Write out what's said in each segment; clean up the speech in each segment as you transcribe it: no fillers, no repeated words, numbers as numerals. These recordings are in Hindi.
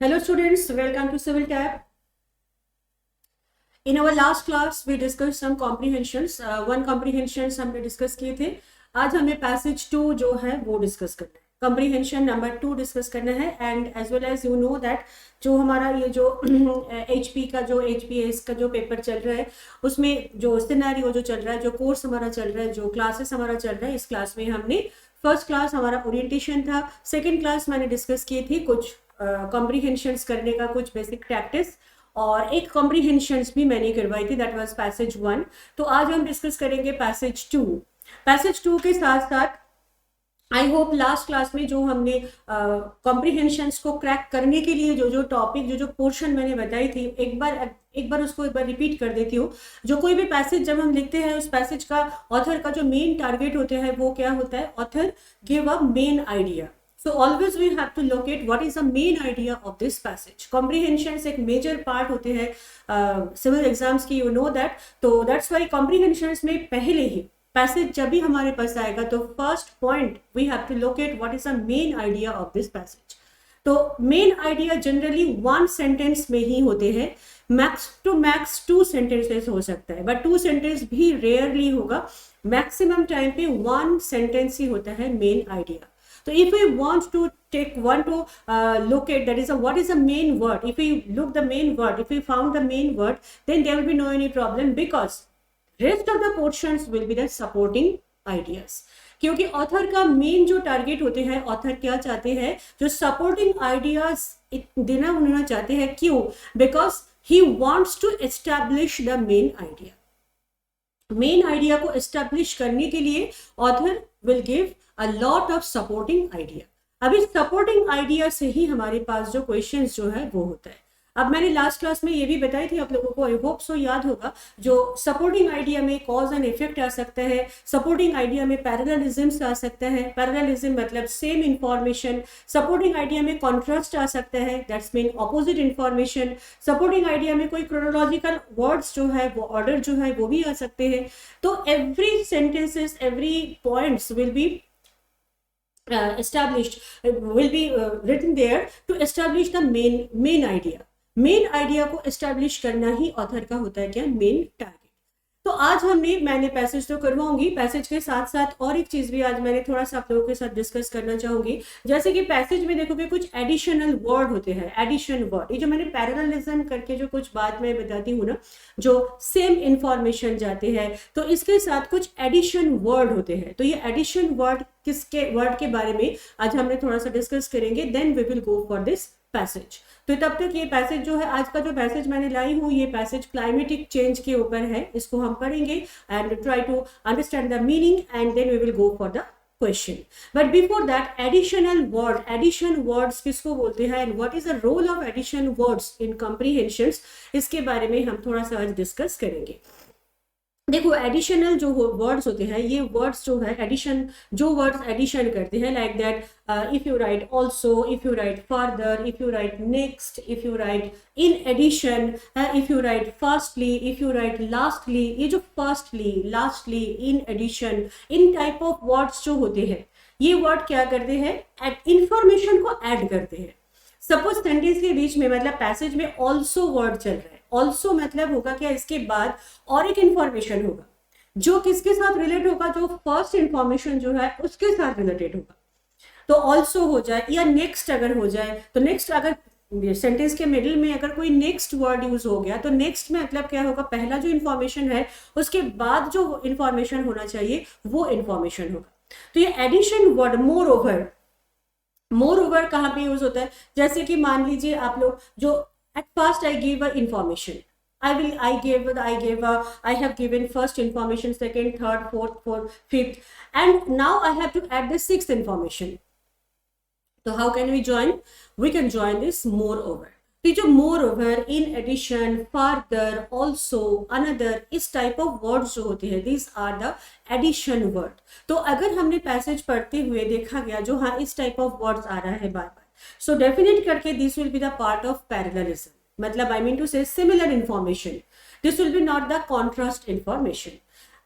Hello students, welcome to Civil Tab. In our last class we discussed some comprehensions. One comprehensions हमने डिस्कस किए थे. आज हमें पैसेज 2 जो है वो डिस्कस करना है. comprehension नंबर 2 डिस्कस करना है. And as well as you know that जो हमारा ये जो HP का जो HPS का जो पेपर चल रहा है उसमें जो सिनेरियो जो चल रहा है, जो कोर्स हमारा चल रहा है, जो क्लासेस हमारा चल रहा है, इस क्लास में हमने फर्स्ट क्लास हमारा ओरिएंटेशन था. सेकेंड क्लास मैंने डिस्कस की थी कुछ कॉम्प्रीहेंशंस करने का, कुछ बेसिक प्रैक्टिस, और एक कॉम्प्रीहेंशंस भी मैंने करवाई थी, दैट वाज पैसेज 1. तो आज हम डिस्कस करेंगे पैसेज 2. पैसेज 2 के साथ साथ आई होप लास्ट क्लास में जो हमने कॉम्प्रीहेंशंस को क्रैक करने के लिए जो जो टॉपिक जो जो पोर्शन मैंने बताई थी, एक बार उसको एक बार रिपीट कर देती हूँ. जो कोई भी पैसेज जब हम लिखते हैं, उस पैसेज का ऑथर का जो मेन टारगेट होता है वो क्या होता है? Author give a main idea. So always we have to locate what is the main idea of this passage. Comprehensions एक major part होते हैं civil exams की, you know that. तो that's why comprehensions में पहले ही passage जब भी हमारे पास आएगा तो first point we have to locate what is the main idea of this passage. तो मेन आइडिया जनरली 1 सेंटेंस में ही होते हैं. मैक्स टू मैक्स 2 सेंटेंसेस हो सकता है, बट 2 सेंटेंस भी रेयरली होगा. मैक्सिमम टाइम पे 1 सेंटेंस ही होता है main idea. So if we want to locate, that is what is the main word, if we look the main word, if we found the main word, then there will be no any problem, because rest of the portions will be the supporting ideas. क्योंकि ऑथर का मेन जो टारगेट होते हैं, ऑथर क्या चाहते हैं? जो सपोर्टिंग आइडियाज देना उन्होंने चाहते हैं. क्यों? Because he wants to establish the main idea. Main idea को एस्टैब्लिश करने के लिए author will give a lot of supporting idea. अभी सपोर्टिंग आइडिया से ही हमारे पास जो क्वेश्चंस जो है वो होता है. अब मैंने लास्ट क्लास में ये भी बताई थी आप लोगों को, आई होप सो याद होगा. जो सपोर्टिंग आइडिया में कॉज एंड इफेक्ट आ सकता है, सपोर्टिंग आइडिया में पैरेललिज्म आ सकता है. पैरेललिज्म मतलब सेम इंफॉर्मेशन. सपोर्टिंग आइडिया में कॉन्ट्रास्ट आ सकता है, that's mean opposite information. Supporting idea में कोई क्रोनोलॉजिकल वर्ड्स जो है वो ऑर्डर जो है वो भी आ सकते हैं. तो every sentences, every points will be established, will be written there to establish the main idea. Main idea को एस्टैब्लिश करना ही ऑथर का होता है क्या? Main target. तो आज मैंने पैसेज तो करवाऊंगी, पैसेज के साथ साथ और एक चीज भी आज मैंने थोड़ा सा आप लोगों के साथ डिस्कस करना चाहूंगी. जैसे कि पैसेज में देखोगे कुछ एडिशनल वर्ड होते हैं. एडिशन वर्ड, ये जो मैंने पैरेललिज्म करके जो कुछ बात मैं बताती हूँ ना, जो सेम इंफॉर्मेशन जाते हैं, तो इसके साथ कुछ एडिशन वर्ड होते हैं. तो ये एडिशन वर्ड किसके वर्ड के बारे में आज हमने थोड़ा सा डिस्कस करेंगे. Then we will go for this passage. तो तब तक ये पैसेज जो है, आज का जो पैसेज मैंने लाई हूँ, ये पैसेज क्लाइमेटिक चेंज के ऊपर है. इसको हम पढ़ेंगे and try to understand the meaning and then we will go for the question. But before that, additional word, addition words किसको बोलते हैं and what is the role of addition words in comprehensions, इसके बारे में हम थोड़ा सा आज डिस्कस करेंगे. देखो, एडिशनल जो वर्ड्स होते हैं, ये वर्ड्स जो है एडिशन, जो वर्ड्स एडिशन करते हैं, like that if you write also, if you write further, if you write next, if you write in addition, if you write firstly, if you write lastly. ये जो firstly, lastly, in addition, in type of words जो होते हैं, ये वर्ड क्या करते हैं? इंफॉर्मेशन को ऐड करते हैं. सपोज सेंटेंस के बीच में, मतलब पैसेज में ऑल्सो वर्ड चल रहा है. ऑल्सो मतलब होगा क्या? इसके बाद और एक इंफॉर्मेशन होगा जो किसके साथ रिलेट होगा? जो फर्स्ट इंफॉर्मेशन जो है उसके साथ रिलेटेड होगा. तो ऑल्सो हो जाए या नेक्स्ट अगर हो जाए, तो नेक्स्ट अगर सेंटेंस के मिडिल में अगर कोई नेक्स्ट वर्ड यूज हो गया, तो नेक्स्ट में मतलब क्या होगा? पहला जो इंफॉर्मेशन है उसके बाद जो इंफॉर्मेशन होना चाहिए वो इंफॉर्मेशन होगा. तो ये एडिशन वर्ड, मोर ओवर कहाँ पे यूज होता है? जैसे कि मान लीजिए आप लोग, जो at first I gave a information, I have given first information, second, third, fourth, fifth, and now I have to add the sixth information. So how can we join? We can join this moreover. तो जो moreover, in addition, further, also, another, इस टाइप ऑफ वर्ड्स जो होते हैं, these are the addition word. तो अगर हमने पैसेज पढ़ते हुए देखा गया जो हाँ इस टाइप ऑफ वर्ड्स आ रहा है बार बार, सो डेफिनेट करके this will be the part of parallelism. मतलब आई मीन टू से similar information. This will be not the contrast information.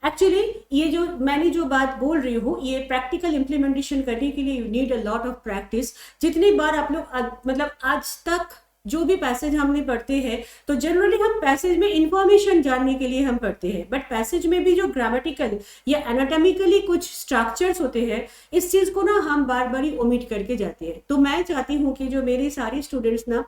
Actually ये जो मैंने जो बात बोल रही हूँ, ये प्रैक्टिकल इंप्लीमेंटेशन करने के लिए you need a lot of practice. जितनी बार आप लोग मतलब आज तक जो भी पैसेज हमने पढ़ते हैं तो जनरली हम पैसेज में इंफॉर्मेशन जानने के लिए हम पढ़ते हैं, बट पैसेज में भी जो ग्रामेटिकल या एनाटॉमिकली कुछ स्ट्रक्चर्स होते हैं इस चीज को ना हम बार बार ही ओमिट करके जाते हैं। तो मैं चाहती हूँ कि जो मेरे सारे स्टूडेंट्स ना,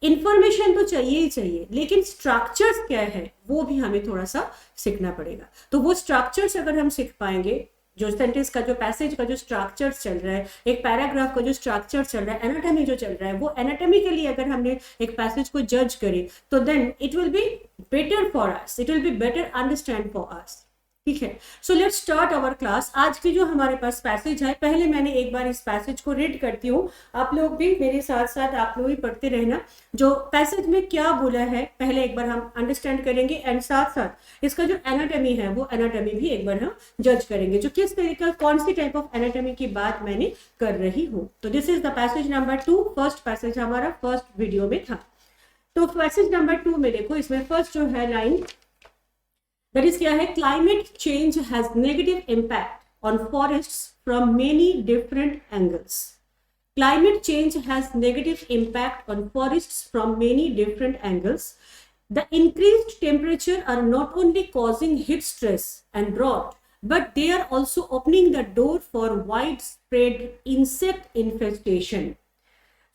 इंफॉर्मेशन तो चाहिए ही चाहिए लेकिन स्ट्रक्चर्स क्या है वो भी हमें थोड़ा सा सीखना पड़ेगा। तो वो स्ट्रक्चर्स अगर हम सीख पाएंगे, जो सेंटेंस का जो पैसेज का जो स्ट्रक्चर चल रहा है, एक पैराग्राफ का जो स्ट्रक्चर चल रहा है, एनाटॉमी जो चल रहा है, वो एनाटॉमिकली अगर हमने एक पैसेज को जज करें तो then it will be better for us, it will be better understand for us. ठीक है, so let's start our class. आज की जो हमारे पास पैसेज है, पहले मैंने एक बार इस पैसेज को रीड करती हूँ, आप लोग भी मेरे साथ साथ आप लोग भी पढ़ते रहना। जो पैसेज में क्या बोला है पहले एक बार हम अंडरस्टैंड करेंगे एंड साथ साथ इसका जो एनाटॉमी है वो एनाटॉमी भी एक बार हम जज करेंगे, जो किस तरीके कौन सी टाइप ऑफ एनाटॉमी की बात मैंने कर रही हूँ। तो this is the passage number 2, first passage हमारा फर्स्ट वीडियो में था। तो पैसेज नंबर 2 में देखो, इसमें फर्स्ट जो है लाइन दैट इज क्या है, climate change has negative impact on forests from many different angles. Climate change has negative impact on forests from many different angles. The increased temperature are not only causing heat stress and drought, but they are also opening the door for widespread insect infestation.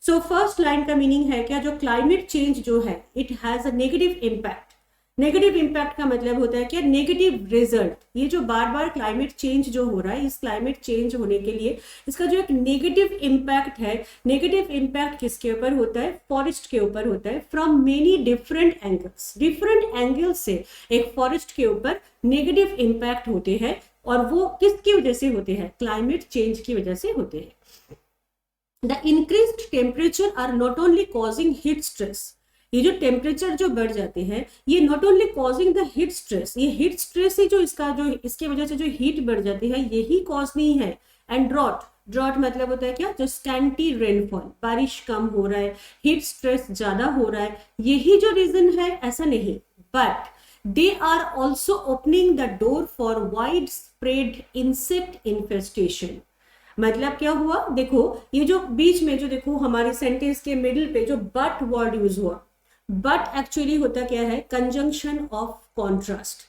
So first line का meaning है क्या, जो climate change जो है it has a negative impact. Negative impact का मतलब होता है क्या, नेगेटिव रिजल्ट। ये जो बार बार क्लाइमेट चेंज जो हो रहा है, इस क्लाइमेट चेंज होने के लिए इसका जो एक नेगेटिव इम्पैक्ट है, नेगेटिव इम्पैक्ट किसके ऊपर होता है, फॉरेस्ट के ऊपर होता है, from many different angles. Different angle से एक फॉरेस्ट के ऊपर नेगेटिव इम्पैक्ट होते हैं, और वो किसकी वजह से होते हैं, क्लाइमेट चेंज की वजह से होते हैं। The increased temperature are not only causing heat stress. ये जो टेम्परेचर जो बढ़ जाते हैं ये not only causing the heat stress, ये हीट स्ट्रेस ही जो इसका जो इसकी वजह से जो हीट बढ़ जाती है यही कॉज नहीं है। एंड ड्रॉट, ड्रॉट मतलब होता है क्या, जो स्कैंटी रेनफॉल, बारिश कम हो रहा है, हीट स्ट्रेस ज्यादा हो रहा है, यही जो रीजन है, ऐसा नहीं। But they are also opening the door for widespread insect infestation. मतलब क्या हुआ, देखो ये जो बीच में जो देखो हमारे सेंटेंस के मिडिल पे जो बट वर्ड यूज हुआ, बट एक्चुअली होता क्या है, कंजंक्शन ऑफ कॉन्ट्रास्ट।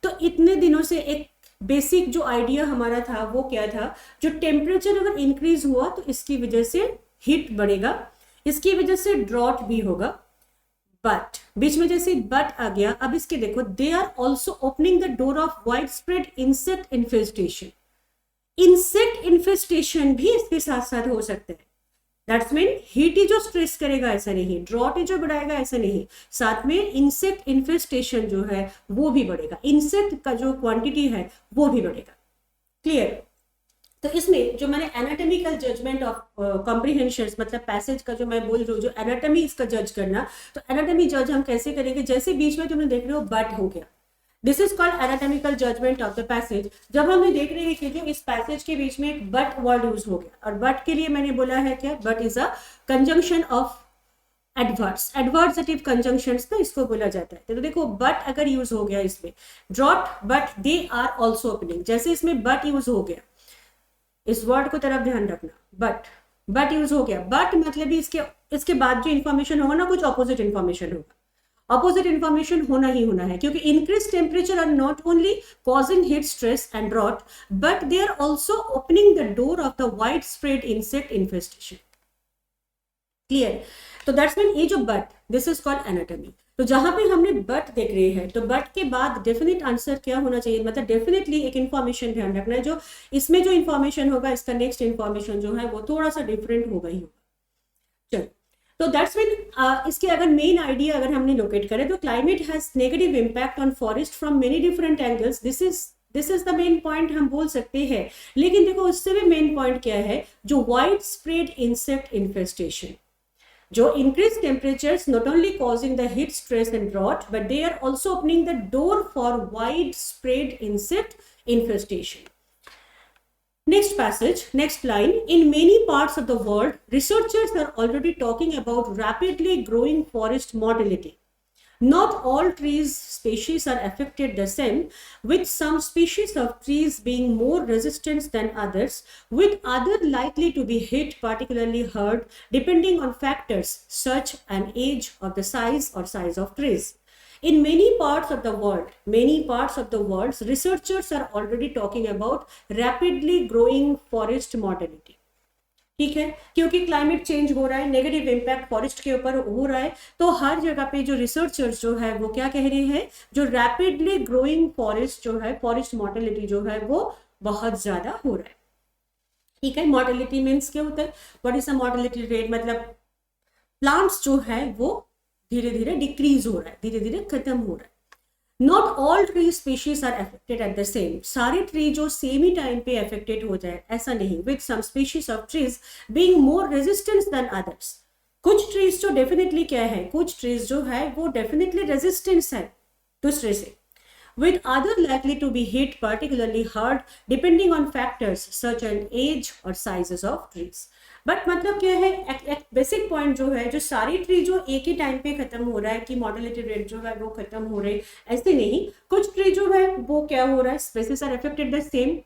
तो इतने दिनों से एक बेसिक जो आइडिया हमारा था वो क्या था, जो टेम्परेचर अगर इंक्रीज हुआ तो इसकी वजह से हीट बढ़ेगा, इसकी वजह से ड्रॉट भी होगा। बट बीच में जैसे बट आ गया, अब इसके देखो, they are also opening the door of widespread insect infestation. Insect infestation भी इसके साथ साथ हो सकता है। दैट्स मीन हीट ही जो स्ट्रेस करेगा ऐसा नहीं, ड्रॉट ही जो बढ़ाएगा ऐसा नहीं, साथ में इंसेक्ट इन्फेस्टेशन जो है वो भी बढ़ेगा, इंसेक्ट का जो क्वांटिटी है वो भी बढ़ेगा। क्लियर। तो इसमें जो मैंने एनाटॉमिकल जजमेंट ऑफ कॉम्प्रिहेंशन, मतलब पैसेज का जो मैं बोल रही हूँ, जो एनाटॉमी इसका जज करना, तो एनाटॉमी जज हम कैसे करेंगे, जैसे बीच में तुमने देख रहे हो बट हो गया, this is called anatomical judgement of the passage. जब हमने देख रहे हैं कि जो इस पैसेज के बीच में एक बट वर्ड यूज हो गया, और बट के लिए मैंने बोला है क्या, but is a conjunction of adverbs, adversative conjunctions ना इसको बोला जाता है। तो देखो बट अगर यूज हो गया इसमें, drought but they are also opening, जैसे इसमें बट यूज हो गया, इस वर्ड को तरफ ध्यान रखना, बट यूज हो गया, बट मतलब इसके बाद जो इन्फॉर्मेशन होगा ना, कुछ ऑपोजिट इन्फॉर्मेशन होगा। ऑपोजिट इन्फॉर्मेशन होना ही होना है, क्योंकि increase temperature are not only causing heat stress and drought, but they are also opening the door of the widespread insect infestation. Clear. तो दैट्स मीन ये जो but, this is called anatomy. तो जहां पे हमने बट देख रहे हैं, तो बट के बाद डेफिनेट आंसर क्या होना चाहिए, मतलब डेफिनेटली एक इन्फॉर्मेशन ध्यान रखना है, जो इसमें जो इन्फॉर्मेशन होगा इसका नेक्स्ट इन्फॉर्मेशन जो है वो थोड़ा सा डिफरेंट होगा ही होगा। चलो, तो दैट्स मीन इसके अगर मेन आइडिया अगर हमने लोकेट करें, तो climate has negative impact on forest from many different angles, this is the main point हम बोल सकते हैं। लेकिन देखो उससे भी मेन पॉइंट क्या है, जो वाइड स्प्रेड इंसेक्ट इन्फेस्टेशन, जो increased temperatures not only causing the heat stress and drought, but they are also opening the door for widespread insect infestation. Next passage, next line. In many parts of the world, researchers are already talking about rapidly growing forest mortality. Not all trees species are affected the same, with some species of trees being more resistant than others, with other likely to be hit particularly hard depending on factors such as age or the size of trees. In many parts of the world, researchers are already talking about rapidly growing forest mortality. ठीक है, क्योंकि क्लाइमेट चेंज हो रहा है, नेगेटिव इम्पैक्ट फॉरेस्ट के ऊपर हो रहा है, तो हर जगह पे जो रिसर्चर्स जो है वो क्या कह रहे हैं, जो रैपिडली ग्रोइंग फॉरेस्ट जो है, फॉरेस्ट मॉर्टेलिटी जो है वो बहुत ज्यादा हो रहा है. ठीक है, मॉर्टेलिटी मीन्स क्या होता है, what is the mortality rate, मतलब प्लांट्स जो है वो धीरे धीरे डिक्रीज हो रहा है, धीरे धीरे खत्म हो रहा है. Not all tree species are affected at the same, सारे ट्री जो सेम ही टाइम पे अफेक्टेड हो जाए ऐसा नहीं, with some species of trees being more resistance than others. कुछ ट्रीज जो डेफिनेटली क्या है, कुछ ट्रीज जो है वो डेफिनेटली रेजिस्टेंस है दूसरे से, with other likely to be hit particularly hard depending on factors such as age or sizes of trees. But मतलब क्या है, एक बेसिक पॉइंट जो है, जो सारी ट्री जो एक ही टाइम पे खत्म हो रहा है कि मॉर्टेलिटी रेट जो है वो खत्म हो रहे, ऐसे नहीं. कुछ ट्री जो है वो क्या हो रहा है, species are affected the same.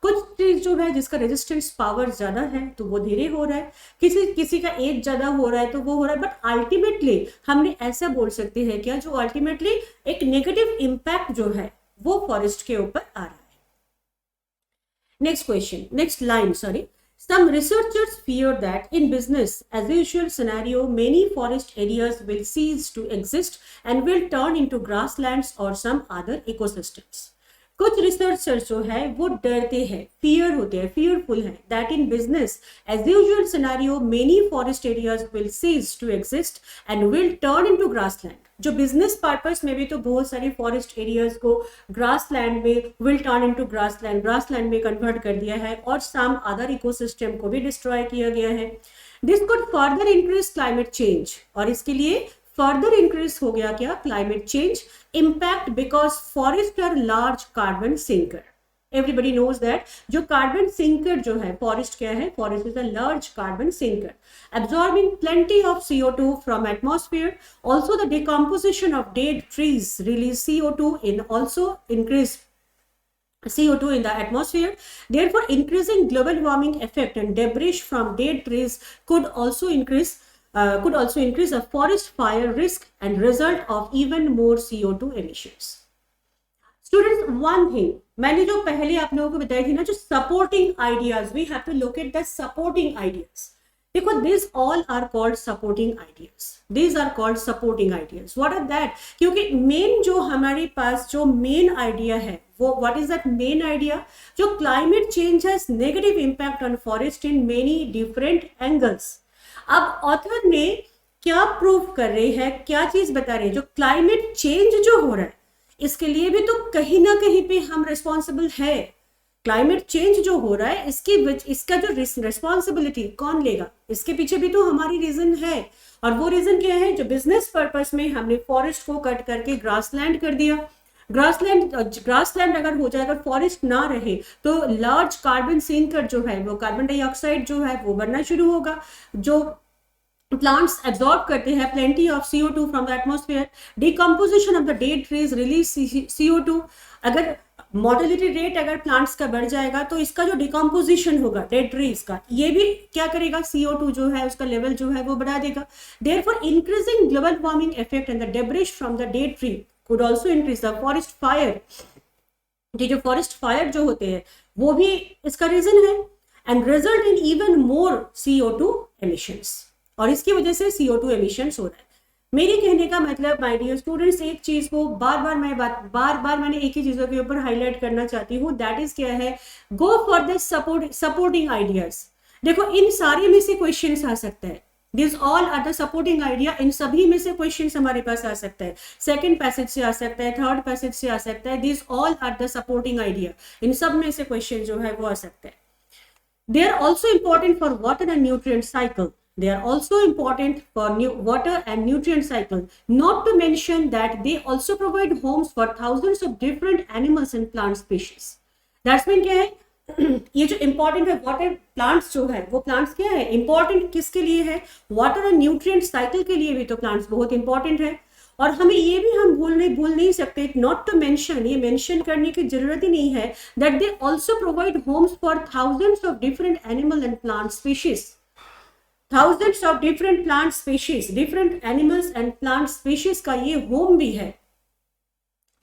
कुछ ट्रीज जो है जिसका रेजिस्टेंस पावर ज्यादा है तो वो धीरे हो रहा है, किसी का एज ज्यादा हो रहा है तो वो हो रहा है. बट अल्टीमेटली हमने ऐसा बोल सकते हैं क्या, जो अल्टीमेटली एक नेगेटिव इम्पैक्ट जो है वो फॉरेस्ट के ऊपर आ रहा है. Next question, next line, sorry. Some researchers fear that in business as usual scenario, many forest areas will cease to exist and will turn into grasslands or some other ecosystems. कुछ रिसर्चर्स जो है वो डरते हैं, फियर होते हैं, फियरफुल है, that in business as usual scenario many forest areas will cease to exist and will turn into grassland. जो बिजनेस पर्पस में भी तो बहुत सारी फॉरेस्ट एरियाज को ग्रासलैंड में विल टर्न इनटू ग्रासलैंड में कन्वर्ट कर दिया है और सम अदर इकोसिस्टम को भी डिस्ट्रॉय किया गया है. This could further increase climate change, और इसके लिए फर्दर इंक्रीज हो गया क्या, climate change impact, because forest are large carbon sinker. Everybody knows that जो कार्बन सिंकर जो है, फॉरेस्ट क्या है, forest is a large carbon sinker, absorbing plenty of CO2 from atmosphere. Also the decomposition of dead trees release CO2 in also increase CO2 in the atmosphere. Therefore increasing global warming effect and debris from dead trees could also increase a forest fire risk and result of even more CO2 emissions. Students, one thing मैंने जो पहले आप लोगों को बताई थी ना, जो supporting ideas, we have to look at the supporting ideas. देखो, this all are called supporting ideas, this are called supporting ideas. What are that, क्योंकि मेन जो हमारे पास जो मेन आइडिया है वो, what is that main idea, जो climate change has negative impact on forest in many different angles. अब ऑथर ने क्या प्रूव कर रहे हैं, क्या चीज बता रहे हैं, जो क्लाइमेट चेंज जो हो रहा है इसके लिए भी तो कहीं ना कहीं पे हम रिस्पॉन्सिबल है. क्लाइमेट चेंज जो हो रहा है इसका जो रिस्पॉन्सिबिलिटी कौन लेगा, इसके पीछे भी तो हमारी रीजन है. और वो रीजन क्या है, जो बिजनेस पर्पस में हमने फॉरेस्ट को कट करके ग्रासलैंड कर दिया. ग्रासलैंड अगर हो जाएगा, फॉरेस्ट ना रहे तो लार्ज कार्बन सिंकर जो है, वो कार्बन डाइऑक्साइड जो है वो बढ़ना शुरू होगा. जो plants absorb करते हैं plenty of CO2 from the atmosphere. Decomposition of the dead trees release CO2. अगर मोर्टेलिटी रेट अगर प्लांट्स का बढ़ जाएगा तो इसका जो डिकम्पोजिशन होगा डेड ट्रीज का, ये भी क्या करेगा, CO2 जो है उसका लेवल जो है वो बढ़ा देगा. Therefore increasing global warming effect and the debris from the dead tree could also increase the forest fire. ये जो फॉरेस्ट फायर जो होते हैं वो भी इसका रीजन है, and result in even more CO2 emissions. और इसकी वजह से CO2 एमिशंस हो रहा है. मेरे कहने का मतलब माय डियर स्टूडेंट्स, एक चीज को बार बार मैंने एक ही चीजों के ऊपर हाईलाइट करना चाहती हूँ, दैट इज क्या है, go for the supporting ideas. देखो, इन सारे में से क्वेश्चंस आ सकता है, this all are the supporting idea, इन सभी में से क्वेश्चंस हमारे पास आ सकता है. सेकंड पैसेज से आ सकता है, थर्ड पैसेज से आ सकता है, this all are the supporting idea, इन सब में से क्वेश्चन जो है वो आ सकता है. They are also important for water and nutrient cycle. They are also important for water and nutrient cycle. Not to mention that they also provide homes for thousands of different animals and plant species. That's mean क्या है, ये जो important है water plants जो है वो plants क्या है, important किसके लिए है, water and nutrient cycle के लिए भी तो plants बहुत important है. और हमें ये भी हम भूल नहीं सकते, नॉट टू मेंशन, ये मेंशन करने की जरूरत ही नहीं है, that they also provide Holmes for thousands of different animal and plant species, thousands of different plant species, different animals and plant species का ये होम भी है,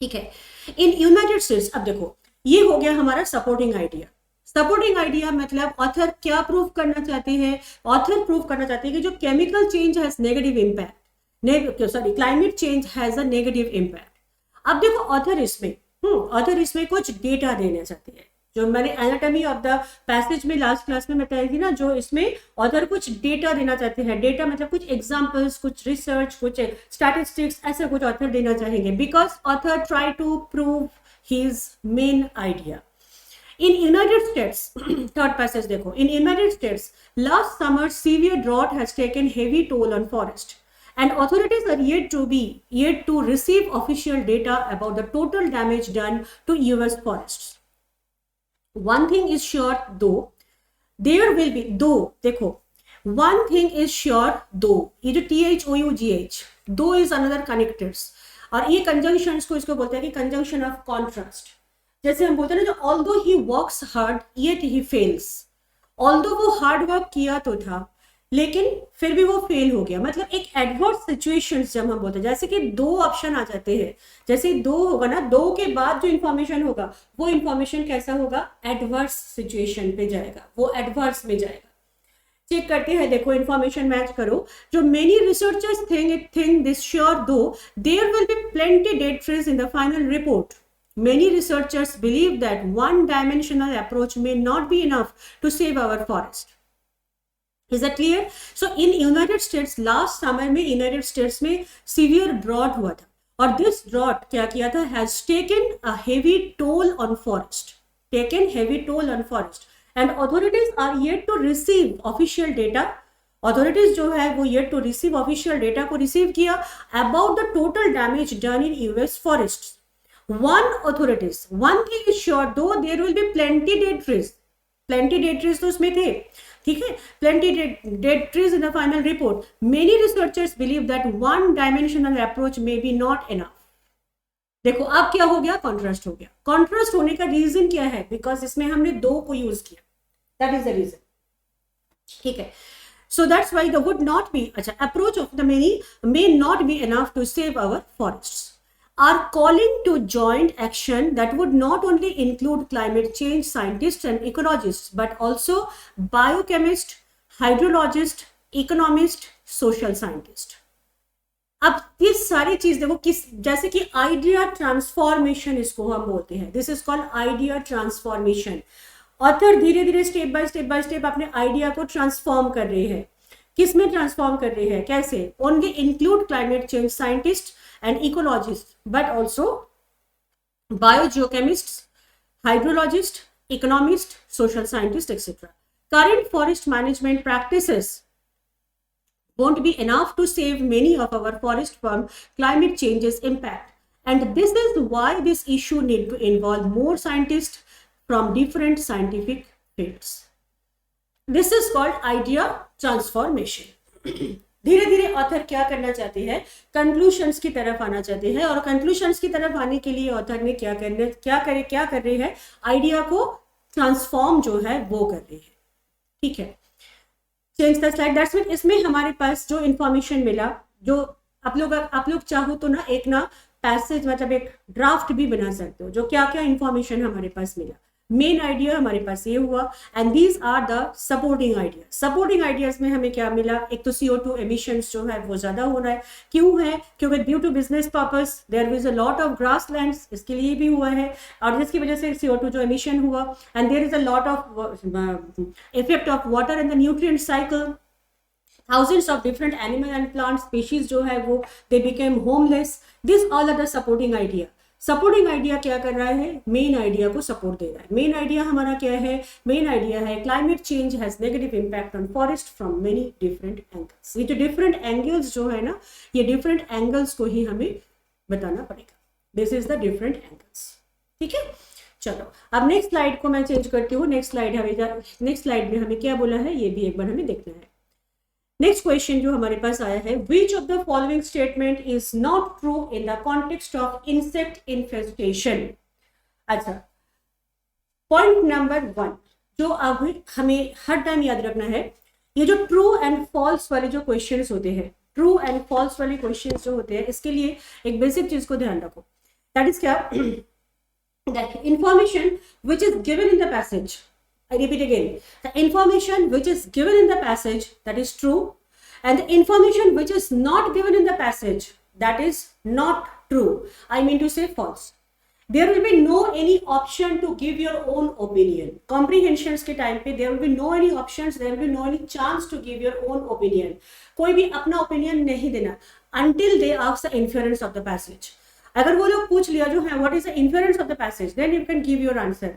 ठीक है। इन यूनाइटेड स्टेट्स, अब देखो ये हो गया हमारा सपोर्टिंग आइडिया। सपोर्टिंग आइडिया मतलब ऑथर क्या प्रूव करना चाहते हैं, ऑथर प्रूव करना चाहते हैं कि जो chemical change has negative impact, sorry climate change has a negative impact. अब देखो ऑथर इसमें कुछ डेटा देना चाहते हैं, जो मैंने एनाटॉमी ऑफ द पैसेज में लास्ट क्लास में बताई थी ना, जो इसमें ऑथर कुछ डेटा देना चाहते हैं, डेटा मतलब कुछ एग्जांपल्स, कुछ रिसर्च, कुछ स्टैटिस्टिक्स, ऐसा कुछ ऑथर देना चाहेंगे, because author try to prove his main idea. In United States, third passage देखो, in United States, last summer severe drought has taken heavy toll on forest, and authorities are yet to receive official data about the total damage done to US forests. One thing is sure though, there will be, though देखो, one thing is sure though, ये जो THOUGH, though is another connectors, और ये conjunctions को इसको बोलते हैं कि conjunction of contrast। जैसे हम बोलते हैं ना, जो although he works hard yet he fails, although वो हार्ड वर्क किया तो था लेकिन फिर भी वो फेल हो गया, मतलब एक एडवर्स सिचुएशंस जब हम बोलते हैं, जैसे कि दो ऑप्शन आ जाते हैं, जैसे दो होगा ना, दो के बाद जो इंफॉर्मेशन होगा वो इंफॉर्मेशन कैसा होगा, एडवर्स सिचुएशन पे जाएगा, वो एडवर्स में जाएगा। चेक करते हैं, देखो इंफॉर्मेशन मैच करो, जो many researchers think this sure though there will be plenty dead trees in the final report, many researchers believe that one-dimensional approach may not be enough to save our forest. Is that clear? So in United States last summer में United States में severe drought हुआ था, और this drought क्या किया था, has taken a heavy toll on forest, and authorities are yet to receive official data. Authorities जो है वो yet to receive official data को receive किया about the total damage done in US forests. One thing is sure though, there will be plenty dead trees तो उसमें थे, ठीक है, plenty dead trees in the final report. Many researchers believe that one dimensional approach may be not enough. देखो अब क्या हो गया, कॉन्ट्रास्ट हो गया। कॉन्ट्रास्ट होने का रीजन क्या है, बिकॉज इसमें हमने दो को यूज किया, दैट इज द रीजन, ठीक है। So that's why the would not be, approach of the many may not be enough to save our forests. Are calling to joint action that would not only include climate change scientists and ecologists but also biochemists, hydrologists, economists, social scientists. अब ये सारी चीज देखो किस, जैसे कि आइडिया ट्रांसफॉर्मेशन इसको हम बोलते हैं, this is called idea transformation. Author धीरे धीरे स्टेप बाय स्टेप अपने आइडिया को ट्रांसफॉर्म कर रहे हैं, किसमें ट्रांसफॉर्म कर रहे हैं, कैसे, only include climate change scientist and ecologists, but also biogeochemists, hydrologists, economists, social scientists, etc. Current forest management practices won't be enough to save many of our forests from climate change's impact, and this is why this issue need to involve more scientists from different scientific fields. This is called idea transformation. धीरे धीरे ऑथर क्या करना चाहते हैं, कंक्लूशंस की तरफ आना चाहते हैं, और कंक्लूशंस की तरफ आने के लिए ऑथर ने क्या कर रहे हैं, आइडिया को ट्रांसफॉर्म जो है वो कर रहे हैं, ठीक है। Change the slide, that's mean इसमें हमारे पास जो इंफॉर्मेशन मिला, जो आप लोग चाहो तो ना एक ना पैसेज मतलब एक ड्राफ्ट भी बना सकते हो, जो क्या क्या इंफॉर्मेशन हमारे पास मिला। मेन आइडिया हमारे पास ये हुआ, and these are the supporting idea. Supporting ideas में हमें क्या मिला, एक तो CO2 एमिशंस जो है वो ज्यादा हो रहा है, क्यों है, क्योंकि due to business purpose there is a lot of grasslands, इसके लिए भी हुआ है, और जिसकी वजह से CO2 जो एमिशन हुआ, and there is a lot of effect of water and the nutrient cycle. Thousands of different animal and plant species जो है वो they became homeless. This all are the supporting idea. Supporting idea क्या कर रहा है, मेन आइडिया को सपोर्ट दे रहा है। मेन आइडिया हमारा क्या है, मेन आइडिया है climate change has negative impact on forest from many different angles. ये जो डिफरेंट एंगल्स जो है ना, ये डिफरेंट एंगल्स को ही हमें बताना पड़ेगा, this is the different angles, ठीक है। चलो अब नेक्स्ट स्लाइड को मैं चेंज करती हूँ, नेक्स्ट स्लाइड में हमें क्या बोला है ये भी एक बार हमें देखना है। नेक्स्ट क्वेश्चन जो हमारे पास आया है, which of the following statement is not true in the context of insect infestation. अच्छा, पॉइंट नंबर 1 जो अब हमें हर टाइम याद रखना है, ये जो ट्रू एंड फॉल्स वाले जो क्वेश्चंस होते हैं, ट्रू एंड फॉल्स वाले क्वेश्चंस जो होते हैं, इसके लिए एक बेसिक चीज को ध्यान रखो, दैट इज क्या, that information which is given in the passage, I repeat again, the information which is given in the passage, that is true, and the information which is not given in the passage, that is not true. I mean to say false. There will be no any option to give your own opinion. Comprehensions के time पे there will be no any options, there will be no any chance to give your own opinion. कोई भी अपना opinion नहीं देना until they ask the inference of the passage. अगर वो लोग पूछ लिया जो है what is the influence of the passage, then you can give your answer,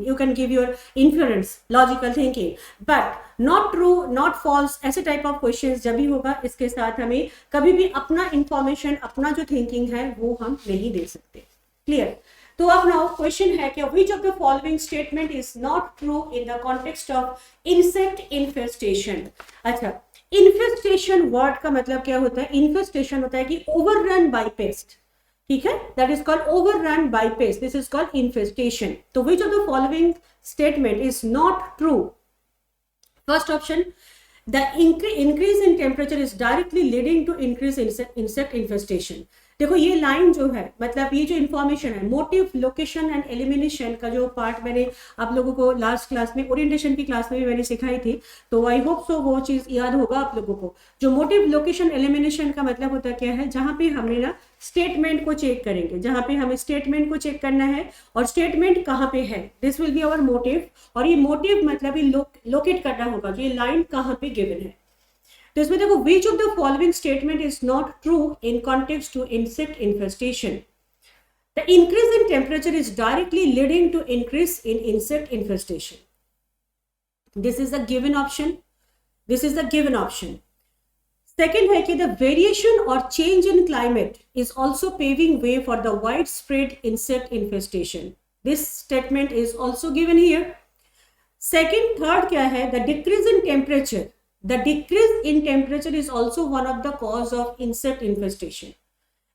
you can give your influence, logical thinking, but not true, not false, ऐसे टाइप ऑफ क्वेश्चंस जब भी होगा, इसके साथ हमें कभी भी अपना इंफॉर्मेशन, अपना जो थिंकिंग है वो हम नहीं दे सकते। क्लियर? तो अब नाउ क्वेश्चन है कि विच of the following statement is not true in the context of insect infestation. अच्छा, इन्फेस्टेशन वर्ड का मतलब क्या होता है? इन्फेस्टेशन होता है कि ओवररन बाय पेस्ट, ठीक है, that is called overrun by pest, this is called infestation. तो which of the following statement is not true? First option, the increase in temperature is directly leading to increase insect infestation. देखो ये लाइन जो है, मतलब ये जो इंफॉर्मेशन है, मोटिव, लोकेशन एंड एलिमिनेशन का जो पार्ट मैंने आप लोगों को लास्ट क्लास में, ओरिएंटेशन की क्लास में भी मैंने सिखाई थी, तो आई होप सो वो चीज याद होगा आप लोगों को। जो मोटिव, लोकेशन, एलिमिनेशन का मतलब होता क्या है, जहां पे हमने ना स्टेटमेंट को चेक करेंगे, जहां पे हमें स्टेटमेंट को चेक करना है और स्टेटमेंट कहाँ पे है, this will be our motive. और ये मोटिव मतलब ये लोकेट करना होगा कि ये लाइन कहाँ पे गिवन है। तो इसमें देखो, which of the following statement is not true in context to insect infestation? The increase in temperature is directly leading to increase in insect infestation. This is the given option. This is the given option. Second है कि the variation or change in climate is also paving way for the widespread insect infestation. This statement is also given here. Second, third क्या है? The decrease in temperature. The decrease in temperature is also one of the cause of insect infestation.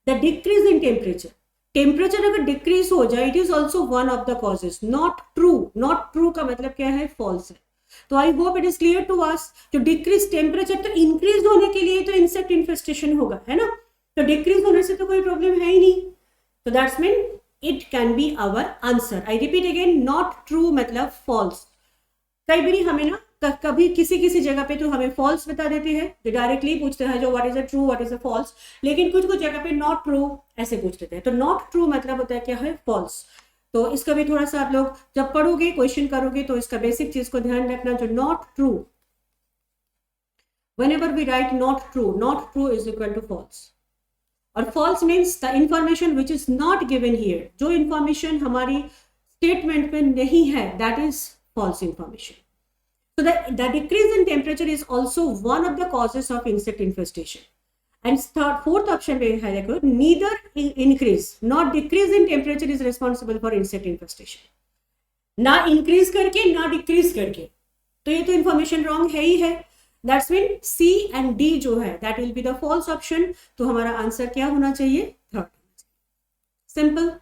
The decrease in temperature. Temperature अगर decrease हो जाए, it is also one of the causes. Not true. Not true का मतलब क्या है? False है। तो I hope it is clear to us. जो decrease temperature, तो increase होने के लिए तो insect infestation होगा, है ना? तो decrease होने से तो कोई problem है ही नहीं। तो that's mean it can be our answer. I repeat again, not true मतलब false. कई बार हमें ना कभी किसी किसी जगह पे तो हमें फॉल्स बता देते हैं, जो डायरेक्टली पूछते हैं जो what is a true, what is a false, लेकिन कुछ कुछ जगह पे नॉट ट्रू ऐसे पूछ देते हैं। तो नॉट ट्रू मतलब होता है क्या है? फॉल्स। तो इसका भी थोड़ा सा आप लोग जब पढ़ोगे, क्वेश्चन करोगे, तो इसका बेसिक चीज को ध्यान रखना, जो not true, whenever we write not true is equal to false. और false means the information which is not given here, जो इंफॉर्मेशन हमारी स्टेटमेंट में नहीं है, that is false information. So the decrease in temperature is also one of the causes of insect infestation. And fourth option पे है देखो, neither increase not decrease in temperature is responsible for insect infestation. ना increase करके ना decrease करके, तो ये तो information wrong है ही है। That's mean C and D जो है, that will be the false option. तो हमारा आंसर क्या होना चाहिए? Third. Simple.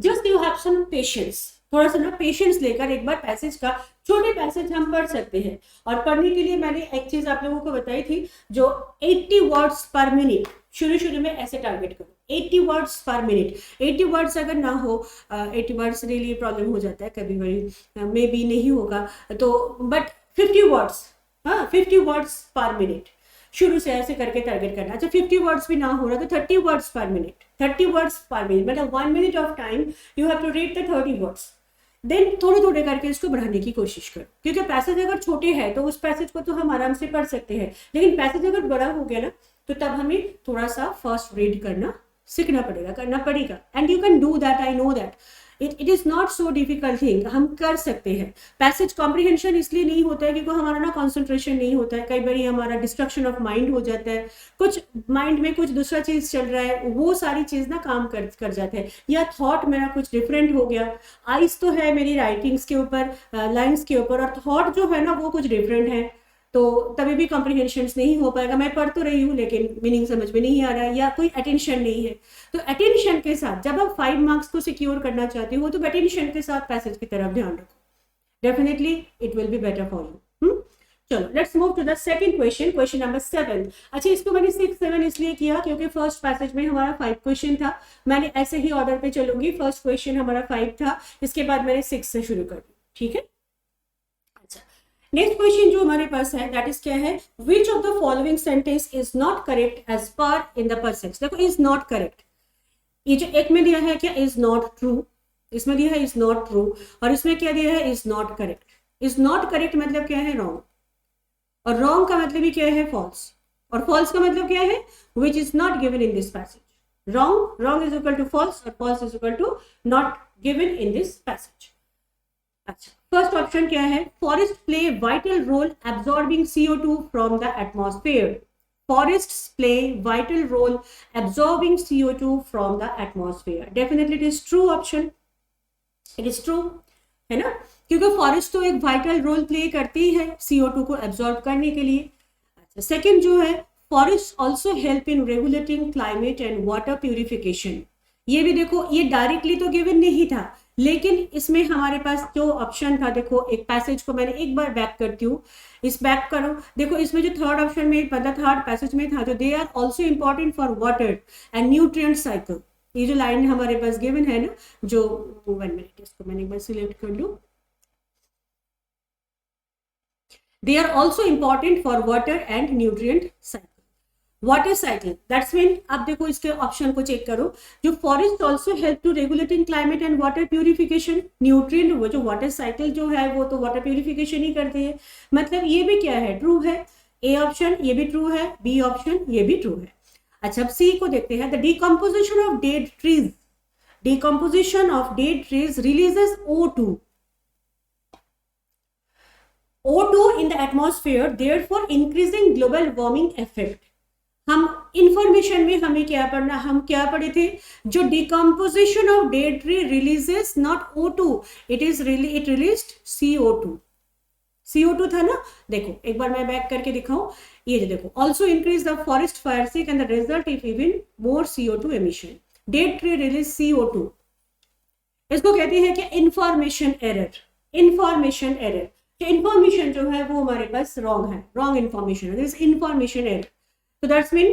Just you have some patience. थोड़ा सा ना पेशेंस लेकर एक बार पैसेज का, छोटे पैसेज हम पढ़ सकते हैं। और पढ़ने के लिए मैंने एक चीज आप लोगों को बताई थी, जो 80 वर्ड्स पर मिनट, शुरू में ऐसे टारगेट करो, 80 वर्ड्स पर मिनट। 80 वर्ड्स अगर ना हो, 80 वर्ड्स के लिए प्रॉब्लम हो जाता है कभी कभी, मे बी नहीं होगा तो, बट 50 वर्ड्स, हाँ 50 वर्ड्स पर मिनट शुरू से ऐसे करके टारगेट करना। अच्छा 50 वर्ड्स भी ना हो रहा तो 30 वर्ड्स पर मिनट, 30 वर्ड्स पर मिनट, मतलब 1 minute of time you have to read the 30 words. Then थोड़े थोड़े करके इसको बढ़ाने की कोशिश करो, क्योंकि पैसेज अगर छोटे हैं तो उस पैसेज को तो हम आराम से पढ़ सकते हैं, लेकिन पैसेज अगर बड़ा हो गया ना, तो तब हमें थोड़ा सा फर्स्ट रीड करना सीखना पड़ेगा, करना पड़ेगा। And you can do that, I know that it is not so difficult thing, हम कर सकते हैं। पैसेज कॉम्प्रिहेंशन इसलिए नहीं होता है क्योंकि हमारा ना कॉन्सेंट्रेशन नहीं होता है, कई बार हमारा डिस्ट्रक्शन ऑफ माइंड हो जाता है, कुछ माइंड में कुछ दूसरा चीज चल रहा है, वो सारी चीज ना काम कर जाते हैं, या थॉट मेरा कुछ डिफरेंट हो गया, आइज तो है मेरी राइटिंग्स के ऊपर, लाइन्स के ऊपर, और थॉट जो है ना वो कुछ डिफरेंट है, तो तभी भी कॉम्प्रिहेंशन नहीं हो पाएगा। मैं पढ़ तो रही हूँ लेकिन मीनिंग समझ में नहीं आ रहा है या कोई अटेंशन नहीं है। तो अटेंशन के साथ जब आप 5 मार्क्स को सिक्योर करना चाहते हो तो अटेंशन के साथ पैसेज की तरफ ध्यान रखो, definitely it will be better for you. चलो let's move to the second question, question number 7। अच्छा, इसको मैंने 6 7 इसलिए किया क्योंकि फर्स्ट पैसेज में हमारा 5 क्वेश्चन था। मैंने ऐसे ही ऑर्डर पे चलूंगी, फर्स्ट क्वेश्चन हमारा 5 था, इसके बाद मैंने 6 से शुरू कर दी, ठीक है। अच्छा, नेक्स्ट क्वेश्चन जो हमारे पास है दैट इज क्या है, which of the following sentence is not correct as per in the percent. देखो इज नॉट करेक्ट, ये जो एक में दिया है क्या, इज नॉट ट्रू, इसमें दिया है इज नॉट ट्रू, और इसमें क्या दिया है, is not correct. Is not correct मतलब क्या है, रॉन्ग, और रॉन्ग का मतलब ही क्या है, फॉल्स, और फॉल्स का मतलब क्या है, which is not given in this passage. Wrong is equal to false और false is equal to not given in this passage. अच्छा, फर्स्ट ऑप्शन क्या है, forest play vital role absorbing CO2 from the atmosphere. Forests play vital role absorbing CO2 from the atmosphere. Definitely it is true option. It is true, है ना, क्योंकि फॉरेस्ट तो एक वाइटल रोल प्ले करती है CO2 को एब्जॉर्ब करने के लिए। अच्छा, सेकंड जो है, forest also help in regulating climate and water purification. ये भी देखो, ये डायरेक्टली तो गिवन नहीं था, लेकिन इसमें हमारे पास जो ऑप्शन था, देखो एक पैसेज को मैंने एक बार बैक करती हूँ, इस बैक करो, देखो इसमें जो थर्ड ऑप्शन में मतलब थर्ड पैसेज में था, जो they are also important for water and nutrient cycle, ये जो लाइन हमारे पास गिवन है ना, जो 1 मिनट इसको मैंने एक बार सिलेक्ट कर लूं, they are also important for water and nutrient cycle. Water cycle that's mean, आप देखो इसके ऑप्शन को चेक करो, जो forest also help to regulating climate and water purification, nutrient, वो जो वाटर साइकिल जो है वो तो वाटर प्यूरिफिकेशन ही करते हैं, मतलब ये भी क्या है, ट्रू है। ए ऑप्शन ये भी ट्रू है, बी ऑप्शन ये भी ट्रू है। अच्छा, अब सी को देखते हैं, the decomposition of dead trees, decomposition of dead trees releases O2 in the atmosphere, therefore increasing global warming effect. हम इंफॉर्मेशन में हमें क्या पढ़ना, हम क्या पढ़े थे, जो decomposition of dead tree releases not O2, it released CO2 था ना। देखो एक बार मैं बैक करके दिखाऊं, ये देखो, also increase the forest fire seek and the result if even more CO2 emission. Dead tree release CO2, इसको कहते हैं कि information error. Information error, information जो है वो हमारे पास रॉन्ग है, रॉन्ग इंफॉर्मेशन है, information error. So that's mean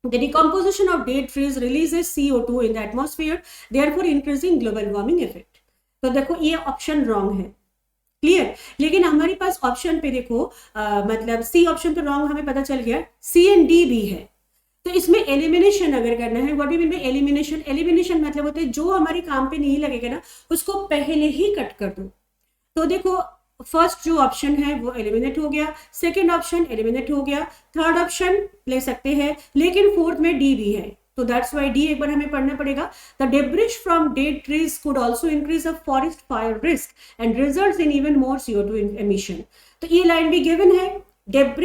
the decomposition of dead trees releases CO2 in the atmosphere, therefore increasing global warming effect. तो देखो ये ऑप्शन रॉन्ग है, क्लियर। लेकिन हमारे पास ऑप्शन पे देखो मतलब सी ऑप्शन तो रॉन्ग हमें पता चल गया, सी एंड डी भी है। तो इसमें एलिमिनेशन अगर करना है, what do mean by elimination, elimination मतलब होता है जो हमारे काम पे नहीं लगेगा ना उसको पहले ही कट कर दो। तो देखो फर्स्ट जो ऑप्शन है वो एलिमिनेट हो गया, सेकंड ऑप्शन एलिमिनेट हो गया, थर्ड ऑप्शन ले सकते हैं, लेकिन फोर्थ में डी भी है, तो दैट्स व्हाई डी एक बार हमें पढ़ना पड़ेगा। The डेब्रिश from dead trees could also increase the forest fire risk and results in even more CO2 emission. तो ये लाइन भी गिवन है, डेड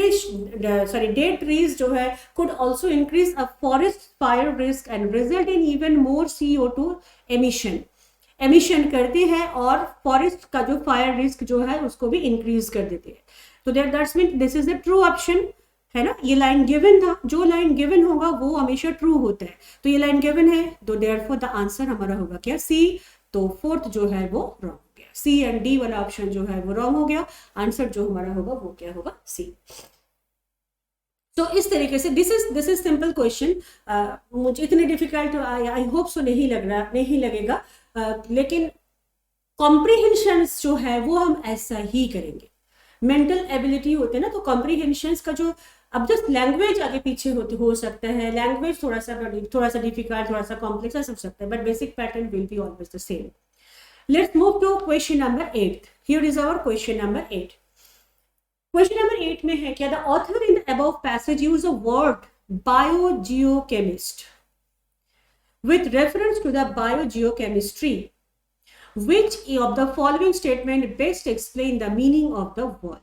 ट्रीज जो है could also increase a forest fire risk and result in even more CO2 emission करते हैं और फॉरेस्ट का जो फायर रिस्क जो है उसको भी इंक्रीज कर देते हैं। तो that's mean this is the true option, है ना। ये लाइन गिवन था, जो लाइन गिवन होगा वो हमेशा ट्रू होता है, तो ये लाइन गिवन है, तो देयरफॉर द आंसर हमारा होगा क्या, सी। तो फोर्थ जो है वो रॉन्ग हो गया, सी एंड डी वाला ऑप्शन जो है वो रॉन्ग हो गया, आंसर जो हमारा होगा वो क्या होगा, सी। तो इस तरीके से दिस इज सिंपल क्वेश्चन। मुझे इतने डिफिकल्ट आई होप सो नहीं लगेगा, लेकिन कॉम्प्रिहेंशन जो है वो हम ऐसा ही करेंगे। मेंटल एबिलिटी होते हैं ना, तो कॉम्प्रिहेंशन का जो, अब जस्ट लैंग्वेज आगे पीछे हो सकता है, लैंग्वेज थोड़ा सा डिफिकल्ट, थोड़ा सा कॉम्प्लेक्स हो सकता है, but basic pattern will be always the same. Let's move to question number 8। Here is our question number 8। Question number 8 में है क्या, the author in the above passage use a word biogeochemist with reference to the biogeochemistry. Which of the following statement best explain the meaning of the word?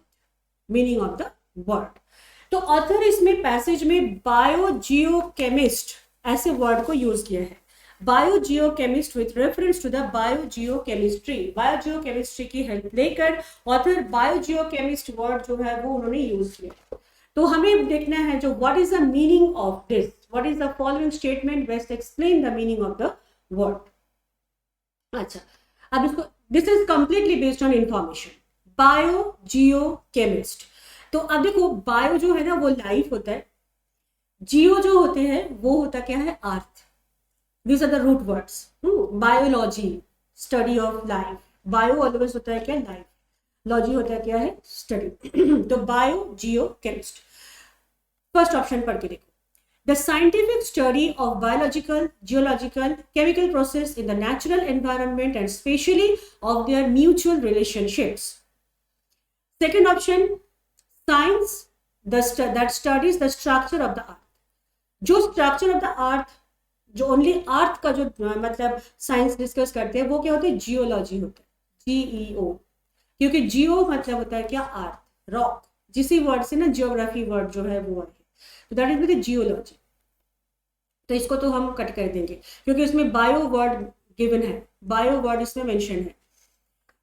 Meaning of the word. तो ऑथर इसमें पैसेज में बायोजियोकेमिस्ट ऐसे वर्ड को यूज किया है। बायोजियोकेमिस्ट विथ रेफरेंस टू द बायोजियोकेमिस्ट्री। बायोजियोकेमिस्ट्री की हेल्प लेकर ऑथर बायोजियोकेमिस्ट वर्ड जो है वो उन्होंने यूज किया। तो हमें देखना है जो what is the meaning of this, what is the following statement best explain the meaning of the word. अच्छा, अब इसको, this is completely based on information. Biogeochemist, तो अब देखो बायो जो है ना वो लाइफ होता है, जियो जो होते हैं वो होता क्या है, अर्थ। These are the root words. Biology, study of life. Bio always होता है क्या, लाइफ। लॉजी होता है क्या है, स्टडी। तो बायो जियो केमिस्ट। फर्स्ट ऑप्शन पढ़ के देखो, the scientific study of biological, geological, chemical process in the natural environment and specially of their mutual relationships. Second option, science that studies the structure of the earth। जो स्ट्रक्चर ऑफ द अर्थ, जो ओनली अर्थ का जो मतलब साइंस डिस्कस करते हैं वो क्या होता है, जियोलॉजी होता है, जीईओ। क्योंकि जियो मतलब होता है क्या, अर्थ, रॉक, जिसी वर्ड से ना जियोग्राफी वर्ड जो है वो है, तो दैट इज विद जियोलॉजी। तो इसको तो हम कट कर देंगे क्योंकि इसमें बायो वर्ड गिवन है, बायो वर्ड इसमें मेंशन है।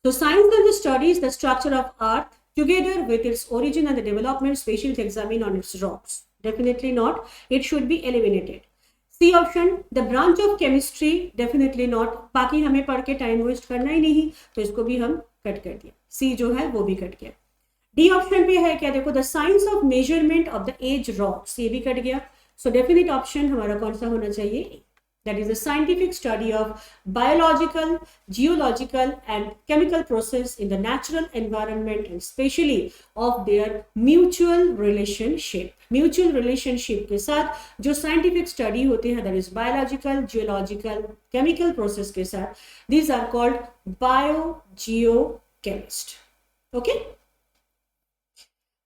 तो science studies the structure of earth together with its origin and the development, specially to examine on its rocks. Definitely not. It should be eliminated. C option, the branch of chemistry, definitely not. बाकी हमें पढ़ के टाइम वेस्ट करना ही नहीं, तो इसको भी हम कट कर दिया। C जो है वो भी कट गया। D ऑप्शन पे है क्या, देखो the science of measurement of the age rocks, ये भी कट गया। सो डेफिनेट ऑप्शन हमारा कौन सा होना चाहिए, that is the scientific study of biological, geological and chemical process in the natural environment and especially of their mutual relationship। mutual relationship के साथ जो scientific study होते हैं, that is biological, geological, chemical process के साथ, these are called biogeochemist। okay,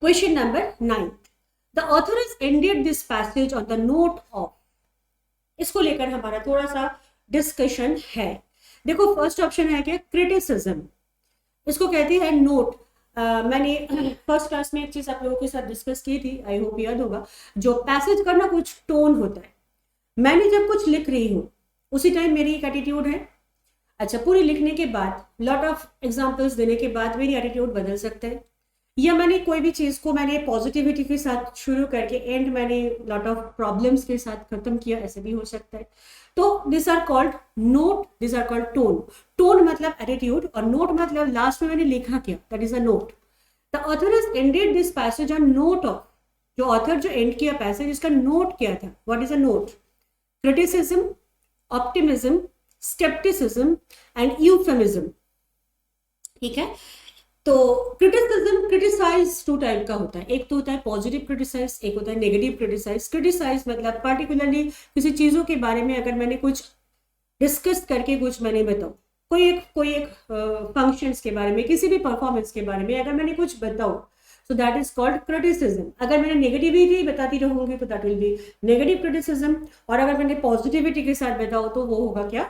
question number 9, the author has ended this passage on the note of, इसको लेकर हमारा थोड़ा सा डिस्कशन है। देखो फर्स्ट ऑप्शन है क्या, क्रिटिसिज्म, इसको कहती है नोट। मैंने फर्स्ट क्लास में एक चीज आप लोगों के साथ डिस्कस की थी, आई होप याद होगा, जो पैसेज का ना कुछ टोन होता है। मैंने जब कुछ लिख रही हूँ उसी टाइम मेरी एक एटीट्यूड है, अच्छा पूरी लिखने के बाद लॉट ऑफ एग्जाम्पल्स देने के बाद मेरी एटीट्यूड बदल सकता है, या मैंने कोई भी चीज को मैंने पॉजिटिविटी के साथ शुरू करके एंड मैंने लॉट ऑफ प्रॉब्लम्स के साथ खत्म किया, ऐसे भी हो सकता है। तो this are called note, this are called tone. Tone मतलब एटीट्यूड और नोट मतलब लास्ट में मैंने लिखा क्या, that is a note. The author has ended this passage on note of, जो ऑथर जो एंड किया पैसेज इसका नोट क्या था, what is a note, criticism, optimism, scepticism and euphemism. ठीक है, तो क्रिटिसिज्म, क्रिटिसाइज टू टाइप का होता है, एक तो होता है पॉजिटिव क्रिटिसाइज, एक होता है नेगेटिव क्रिटिसाइज। क्रिटिसाइज मतलब पर्टिकुलरली किसी चीजों के बारे में अगर मैंने कुछ डिस्कस करके कुछ मैंने बताऊं, कोई एक फंक्शंस के बारे में, किसी भी परफॉर्मेंस के बारे में अगर मैंने कुछ बताऊं, so that is called criticism. अगर मैंने नेगेटिविटी बताती रहूंगी तो that will be negative criticism, और अगर मैंने पॉजिटिविटी के साथ बताऊं तो वो होगा क्या,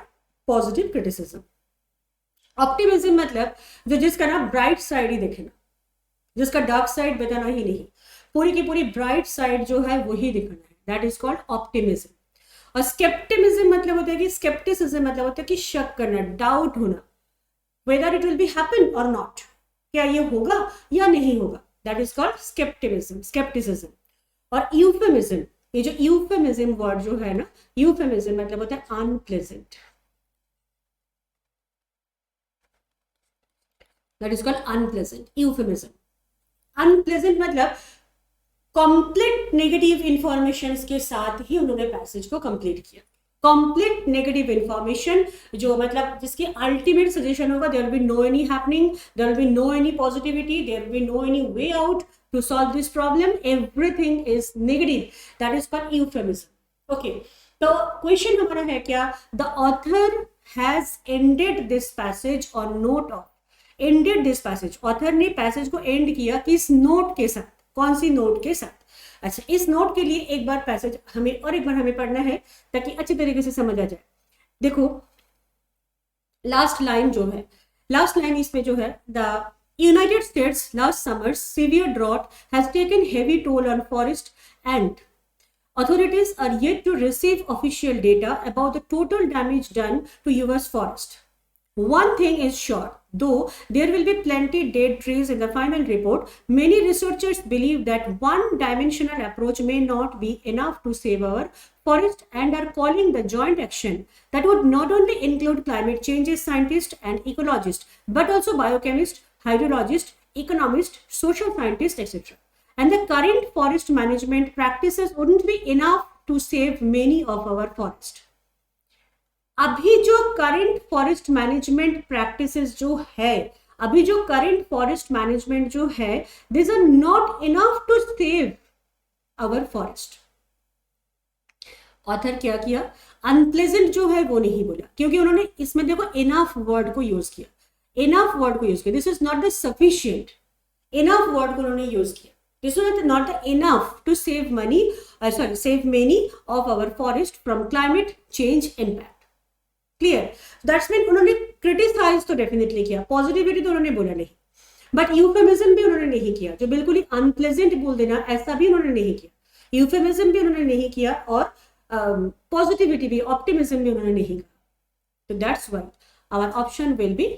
पॉजिटिव क्रिटिसिज्म। ऑप्टिमिज्म मतलब जो जिसका ना ब्राइट साइड ही दिखना, जिसका डार्क साइड बताना ही नहीं, पूरी की पूरी ब्राइट साइड जो है वही दिखना है, दैट इज कॉल्ड ऑप्टिमिज्म। और स्केप्टिमिज्म मतलब होता है कि, स्केप्टिसिज्म मतलब होता है कि शक करना, डाउट होना, whether it will be happen और नॉट, क्या ये होगा या नहीं होगा, दैट इज कॉल्ड स्केप्टिमिज्म, स्केप्टिसिज्म। और यूफेमिज्म, ये जो यूफेमिज्म वर्ड जो है ना, यूफेमिज्म मतलब होता है unpleasant, that is called unpleasant, euphemism। unpleasant मतलब कंप्लीट नेगेटिव इंफॉर्मेशन के साथ ही उन्होंने पैसेज को कंप्लीट किया। कंप्लीट नेगेटिव इंफॉर्मेशन जो मतलब जिसकी अल्टीमेट सजेशन होगा, there will be no any happening, there will be no any positivity, there will be no any way out to solve this problem, everything is negative, that is called euphemism. Okay, तो क्वेश्चन हमारा है क्या, the author has ended this passage on note of, ended this passage, author ने पैसेज को एंड किया किस नोट के साथ, कौन सी नोट के साथ। अच्छा, इस नोट के लिए एक बार पैसेज हमें और एक बार हमें पढ़ना है ताकि अच्छी तरीके से समझ आ जाए। देखो लास्ट लाइन जो है, लास्ट लाइन इसमें जो है, the United States last summer severe drought has taken heavy toll on forest and Authorities are yet to receive official data about the total damage done to US forest. One thing is sure, though there will be plenty dead trees in the final report, many researchers believe that one-dimensional approach may not be enough to save our forest and are calling the joint action that would not only include climate change scientists and ecologists, but also biochemists, hydrologists, economists, social scientists, etc. And the current forest management practices wouldn't be enough to save many of our forests. अभी जो करंट फॉरेस्ट मैनेजमेंट प्रैक्टिसेस जो है, अभी जो करंट फॉरेस्ट मैनेजमेंट जो है, this are not enough to save our forest. Author क्या किया, अनप्लेजेंट जो है वो नहीं बोला, क्योंकि उन्होंने इसमें देखो इनफ वर्ड को यूज किया, इनफ वर्ड को यूज किया. This is not the sufficient, enough word को उन्होंने यूज किया. This is not the enough to save money, sorry save many of our forest from climate change impact. Clear. That's mean उन्होंने क्रिटिसाइज तो डेफिनेटली किया, पॉजिटिविटी तो उन्होंने बोला नहीं, बट यूफेमिज्म भी उन्होंने नहीं किया. जो बिल्कुल ही अनप्लेजेंट बोल देना, ऐसा भी उन्होंने नहीं किया. यूफेमिज्म भी उन्होंने नहीं किया और पॉजिटिविटी भी, ऑप्टिमिज्म भी उन्होंने नहीं किया. तो that's why our option will be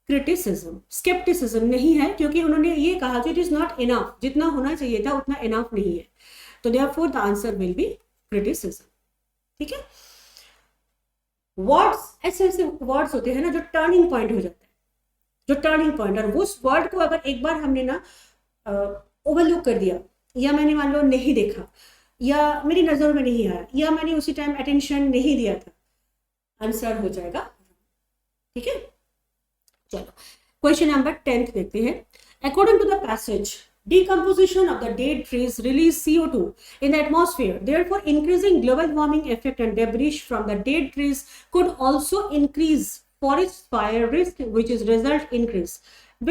criticism. Scepticism नहीं है, क्योंकि उन्होंने ये कहा कि इट इज नॉट इनफ, जितना होना चाहिए था उतना इनफ नहीं है. तो therefore the answer will be criticism. ठीक है. वर्ड्स ऐसे ऐसे वर्ड्स होते हैं ना जो टर्निंग पॉइंट हो जाता है, जो टर्निंग पॉइंट, और उस वर्ड को अगर एक बार हमने ना ओवरलुक कर दिया, या मैंने मान लो नहीं देखा, या मेरी नजर में नहीं आया, या मैंने उसी टाइम अटेंशन नहीं दिया था, आंसर हो जाएगा. ठीक है. चलो क्वेश्चन नंबर 10 देखते हैं. According to the passage, decomposition of the dead trees release CO2 in the atmosphere. Therefore, increasing global warming effect and debris from the dead trees could also increase forest fire risk, which is result increase.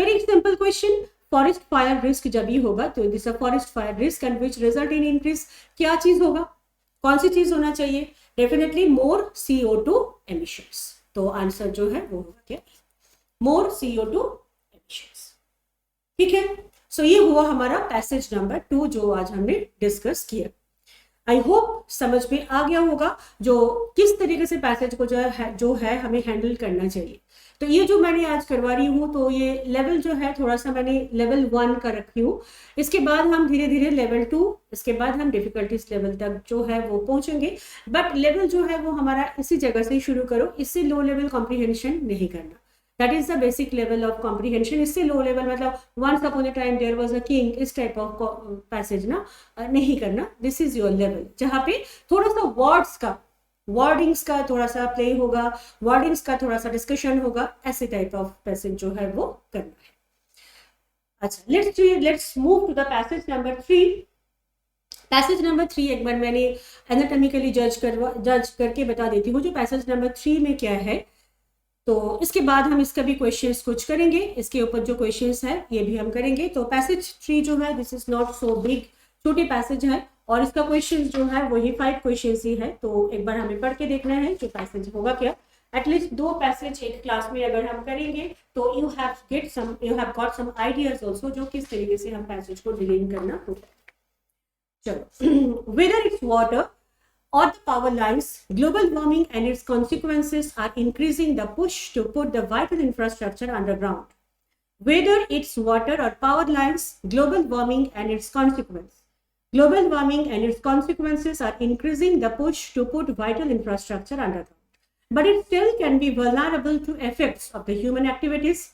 Very simple question. Forest fire risk जब भी होगा तो this is forest fire risk and which result in increase. क्या चीज होगा, कौन सी चीज होना चाहिए? Definitely more CO2 emissions. तो आंसर जो है वो होगा क्या, more CO2 emissions. ठीक है. सो ये हुआ हमारा पैसेज नंबर 2 जो आज हमने डिस्कस किया. आई होप समझ में आ गया होगा जो किस तरीके से पैसेज को जो है हमें हैंडल करना चाहिए. तो ये जो मैंने आज करवा रही हूँ, तो ये लेवल जो है थोड़ा सा मैंने लेवल 1 का रखी हूँ. इसके बाद हम धीरे धीरे लेवल 2, इसके बाद हम डिफिकल्टीज लेवल तक जो है वो पहुंचेंगे. बट लेवल जो है वो हमारा इसी जगह से शुरू करो, इससे लो लेवल कॉम्प्रिहेंशन नहीं करना. That is the basic level of comprehension. इससे लो लेवल मतलब once upon a time there was a king, इस टाइप ऑफ पैसेज ना नहीं करना. दिस इज योर लेवल जहाँ पे थोड़ा सा वर्ड्स का, वर्डिंग्स का थोड़ा सा प्ले होगा, वर्डिंग्स का थोड़ा सा डिस्कशन होगा, ऐसे टाइप ऑफ पैसेज जो है वो करना है. अच्छा, let's move to the passage number 3. Passage number 3 एक बार मैंने एनाटॉमिकली जज करके बता देती हूँ जो पैसेज नंबर 3 में क्या है. तो इसके बाद हम इसका भी क्वेश्चंस कुछ करेंगे, इसके ऊपर जो क्वेश्चंस है ये भी हम करेंगे. तो पैसेज 3 जो है this is not so big, छोटी पैसेज है और इसका क्वेश्चन जो है वही 5 क्वेश्चंस ही है. तो एक बार हमें पढ़ के देखना है जो पैसेज होगा क्या. एटलीस्ट 2 पैसेज एक क्लास में अगर हम करेंगे तो you have got some ideas also जो किस तरीके से हम पैसेज को डिलीट करना होगा. चलो, weather it's water or the power lines, global warming and its consequences are increasing the push to put the vital infrastructure underground. Whether it's water or power lines, global warming and its consequences are increasing the push to put vital infrastructure underground. But it still can be vulnerable to effects of the human activities.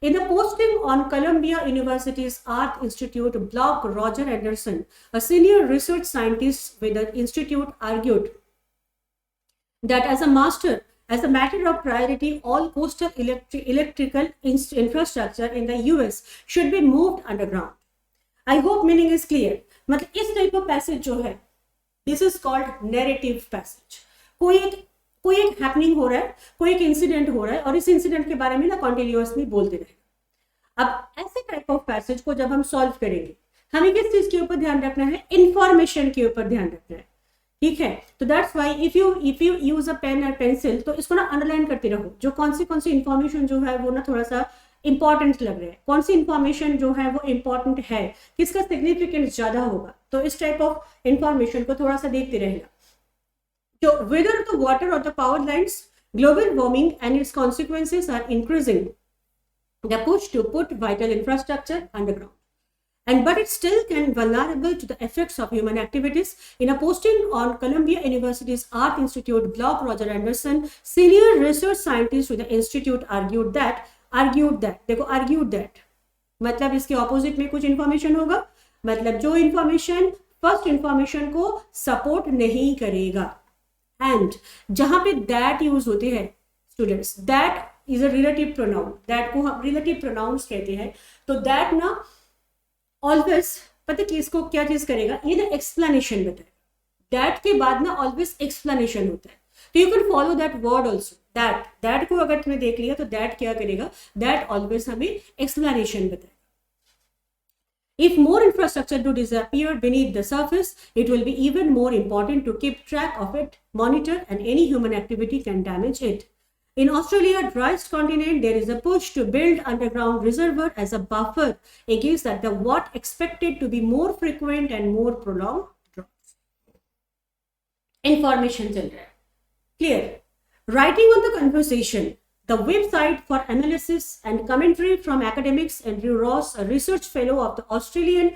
In the posting on Columbia University's Art Institute blog, Roger Anderson, a senior research scientist with the institute, argued that as a matter of priority, all coastal electrical infrastructure in the US should be moved underground. I hope meaning is clear. मतलब इस टाइप ऑफ पैसेज जो है, this is called narrative passage. कोई एक हैपनिंग हो रहा है, कोई एक इंसिडेंट हो रहा है और इस इंसिडेंट के बारे में ना कॉन्टिन्यूअसली बोलते रहे. अब ऐसे टाइप ऑफ पैसेज को जब हम सॉल्व करेंगे, हमें किस चीज के ऊपर ध्यान रखना है, इंफॉर्मेशन के ऊपर ध्यान रखना है. ठीक है. तो that's why if you use a pen और पेंसिल तो इसको ना अंडरलाइन करते रहो, जो कौन सी इंफॉर्मेशन जो है वो ना थोड़ा सा इंपॉर्टेंट लग रहे हैं, कौन सी इंफॉर्मेशन जो है वो इंपॉर्टेंट है, किसका सिग्निफिकेंस ज्यादा होगा, तो इस टाइप ऑफ इंफॉर्मेशन को थोड़ा सा देखते रहना. So whether the water or the power lines, global warming and its consequences are increasing the push to put vital infrastructure underground. And but it still can vulnerable to the effects of human activities. In a posting on Columbia University's Art Institute blog, Roger Anderson, senior research scientist with the institute, argued that देखो argued that मतलब इसके ऑपोजिट में कुछ इंफॉर्मेशन होगा, मतलब जो इंफॉर्मेशन फर्स्ट इंफॉर्मेशन को सपोर्ट नहीं करेगा. एंड जहां पे दैट यूज होते हैं students, that is a relative pronoun, that को हम रिलेटिव प्रोनाउंस कहते हैं. तो दैट ना ऑलवेज पता कि इसको क्या चीज करेगा, ये ना एक्सप्लेनेशन बताएगा. दैट के बाद ना ऑलवेज एक्सप्लेनेशन होता है. तो you can follow that word also. That को अगर तुमने देख लिया तो दैट क्या करेगा, दैट ऑलवेज हमें एक्सप्लेनेशन बताएगा. If more infrastructure to disappear beneath the surface, it will be even more important to keep track of it, monitor, and any human activity can damage it. In Australia, driest continent, there is a push to build underground reservoir as a buffer against that the what expected to be more frequent and more prolonged droughts. Information chal raha hai. Clear. Writing on the conversation. The website for analysis and commentary from academics, Andrew Ross, a research fellow of the Australian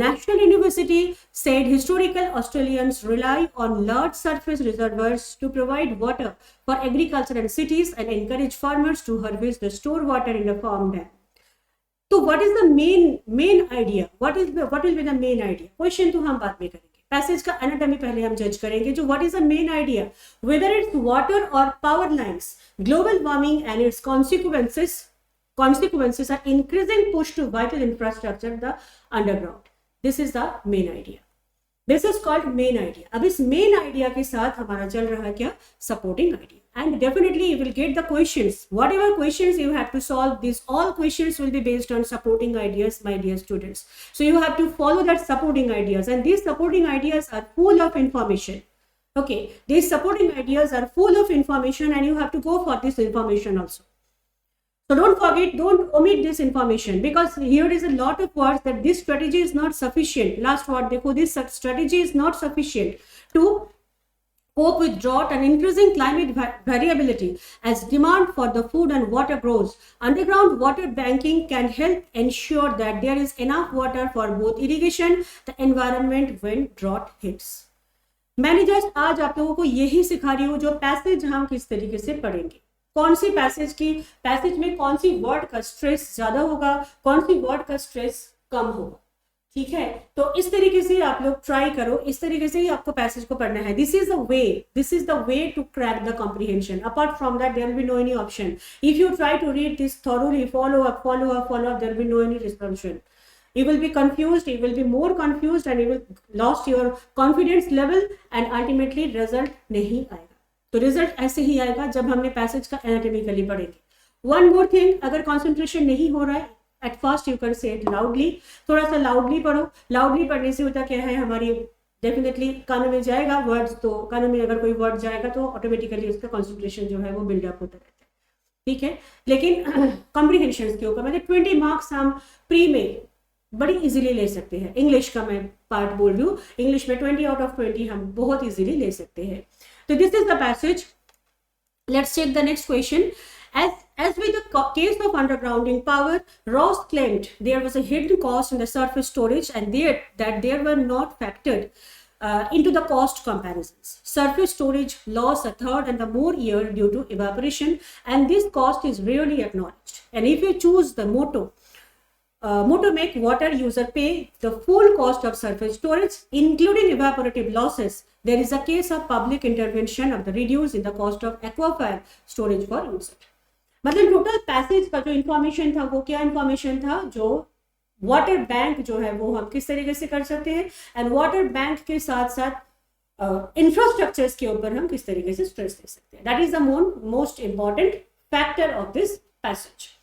National University, said historical Australians rely on large surface reservoirs to provide water for agriculture and cities and encourage farmers to harvest the stored water in a farm dam. So what is the main idea? What will be the main idea? Question तो हम बाद में करेंगे. पैसेज का एनाटॉमी पहले हम जज करेंगे. जो what is the main idea, whether it's water or power lines, global warming and its consequences are increasing push to vital infrastructure the underground. This is the main idea. This is called main idea. अब इस main idea के साथ हमारा चल रहा है क्या, supporting idea. And definitely you will get the questions. Whatever questions you have to solve, these all questions will be based on supporting ideas, my dear students. So you have to follow that supporting ideas, and these supporting ideas are full of information. Okay, these supporting ideas are full of information, and you have to go for this information also. So don't forget, don't omit this information, because here is a lot of words that this strategy is not sufficient. Last word, देखो, this strategy is not sufficient to cope with drought and increasing climate variability as demand for the food and water grows. Underground water banking can help ensure that there is enough water for both irrigation, the environment when drought hits. मैंने जस्ट आज आप लोगों को यही सिखा रही हूँ, जो पैसेज हम किस तरीके से पढ़ेंगे, कौन सी पैसेज में कौन सी वर्ड का स्ट्रेस ज्यादा होगा, कौन सी वर्ड का स्ट्रेस कम होगा. ठीक है, तो इस तरीके से आप लोग ट्राई करो, इस तरीके से ही आपको पैसेज को पढ़ना है. This is the way to crack the comprehension. Apart from that there will be no any option. If you try to read this thoroughly, follow up, there will be no any resolution. You will be confused, you will be more confused, and you will lost your confidence level, and ultimately result नहीं आएगा. तो रिजल्ट ऐसे ही आएगा जब हमने पैसेज का एनाटॉमिकली पढ़ेंगे. वन मोर थिंग, अगर कॉन्सेंट्रेशन नहीं हो रहा है, at first you can say it loudly, थोड़ा सा लाउडली पढ़ो. लाउडली पढ़ने से होता क्या है, हमारी डेफिनेटली कानों में जाएगा वर्ड्स, तो कानों में अगर कोई वर्ड जाएगा तो ऑटोमेटिकली उसका कॉन्सेंट्रेशन जो है वो बिल्डअप होता रहता है. ठीक है, लेकिन कॉम्प्रिहेंशन के ऊपर मतलब 20 मार्क्स हम प्री में बड़ी इजीली ले सकते हैं. इंग्लिश का मैं पार्ट बोल रही हूँ, इंग्लिश में 20 out of 20 हम बहुत इजीली ले सकते हैं. So this is the passage. Let's check the next question. As with the case of undergrounding power, Ross claimed there was a hidden cost in the surface storage, and that there were not factored into the cost comparisons. Surface storage lost a third and the more year due to evaporation, and this cost is rarely acknowledged. And if you choose the motto make water user pay the full cost of surface storage, including evaporative losses, there is a case of public intervention of the reduce in the cost of aquifer storage for user. मतलब टोटल पैसेज का जो इंफॉर्मेशन था वो क्या इंफॉर्मेशन था, जो वाटर बैंक जो है वो हम किस तरीके से कर सकते हैं, एंड वाटर बैंक के साथ साथ इंफ्रास्ट्रक्चर्स के ऊपर हम किस तरीके से स्ट्रेस दे सकते हैं. That is the most important factor of this passage.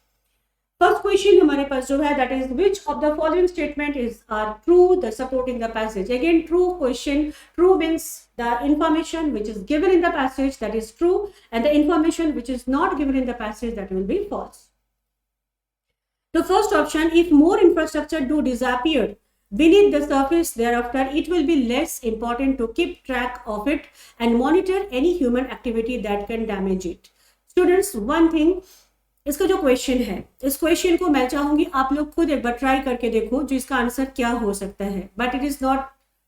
First question हमारे पास जो है, that is which of the following statement is are true, the supporting the passage. Again true question. True means the information which is given in the passage, that is true, and the information which is not given in the passage, that will be false. तो first option, if more infrastructure do disappear beneath the surface thereafter, it will be less important to keep track of it and monitor any human activity that can damage it. Students, one thing, इसका जो क्वेश्चन है, इस क्वेश्चन को मैं चाहूंगी आप लोग खुद एक बार ट्राई करके देखो जो इसका आंसर क्या हो सकता है. But it is not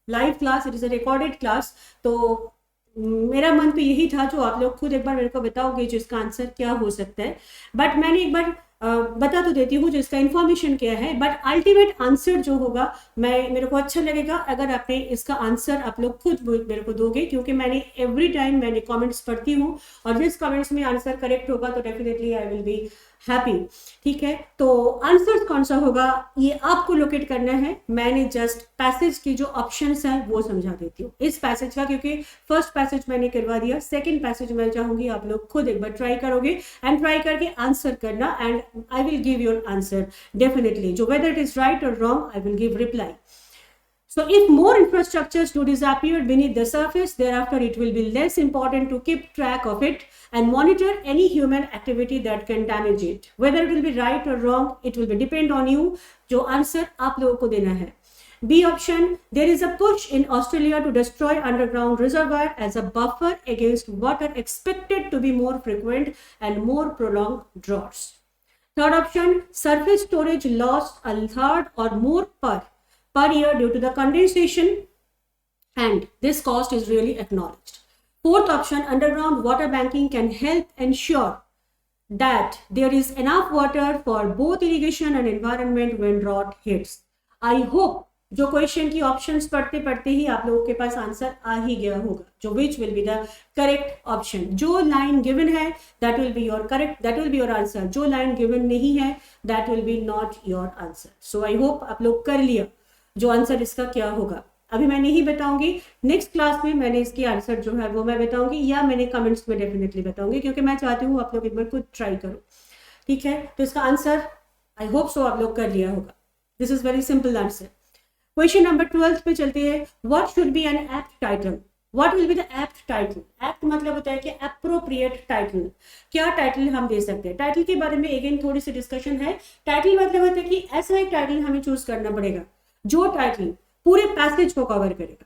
live class, it is a recorded class. तो मेरा मन तो यही था जो आप लोग खुद एक बार मेरे को बताओगे जो इसका आंसर क्या हो सकता है. बट मैंने एक बार बता तो देती हूँ जो इसका इन्फॉर्मेशन क्या है. बट अल्टीमेट आंसर जो होगा, मेरे को अच्छा लगेगा अगर आपने इसका आंसर आप लोग खुद मेरे को दोगे, क्योंकि मैंने एवरी टाइम मैंने कमेंट्स पढ़ती हूँ और जिस कमेंट्स में आंसर करेक्ट होगा तो definitely I will be happy. ठीक है, तो आंसर कौन सा होगा ये आपको लोकेट करना है. मैंने जस्ट पैसेज की जो ऑप्शंस हैं वो समझा देती हूँ इस पैसेज का, क्योंकि फर्स्ट पैसेज मैंने करवा दिया. सेकंड पैसेज मैं चाहूंगी आप लोग खुद एक बार ट्राई करोगे एंड ट्राई करके आंसर करना and I will give your answer definitely. जो वेदर इट इज राइट और wrong I will give reply. So if more infrastructures do disappear beneath the surface, thereafter it will be less important to keep track of it and monitor any human activity that can damage it. Whether it will be right or wrong, it will be depend on you. जो आंसर आप लोगों को देना है. B option, there is a push in Australia to destroy underground reservoir as a buffer against what are expected to be more frequent and more prolonged droughts. Third option, surface storage lost a third or more per year due to the condensation and this cost is really acknowledged. Fourth option, underground water banking can help ensure that there is enough water for both irrigation and environment when drought hits. I hope जो क्वेश्चन की ऑप्शंस पढ़ते पढ़ते ही आप लोगों के पास आंसर आ ही गया होगा जो which will be the correct option. जो लाइन गिवन है that will be your correct, that will be your answer. जो लाइन गिवन नहीं है that will be not your answer. So I hope आप लोग कर लिया जो आंसर इसका क्या होगा. अभी मैं नहीं बताऊंगी, नेक्स्ट क्लास में मैंने इसकी आंसर जो है वो मैं बताऊंगी या मैंने कमेंट्स में डेफिनेटली बताऊंगी, क्योंकि मैं चाहती हूँ आप लोग एक बार खुद ट्राई करो. ठीक है, तो इसका आंसर आई होप सो आप लोग कर लिया होगा. This is very simple answer. Question number 12 पे चलते हैं. What should be an apt title? What will be the apt title? Apt मतलब होता है कि अप्रोप्रिएट टाइटल. क्या टाइटल हम दे सकते हैं? टाइटल के बारे में अगेन थोड़ी सी डिस्कशन है. टाइटल मतलब होता है कि ऐसा एक टाइटल हमें चूज करना पड़ेगा जो टाइटल पूरे पैसेज को कवर करेगा.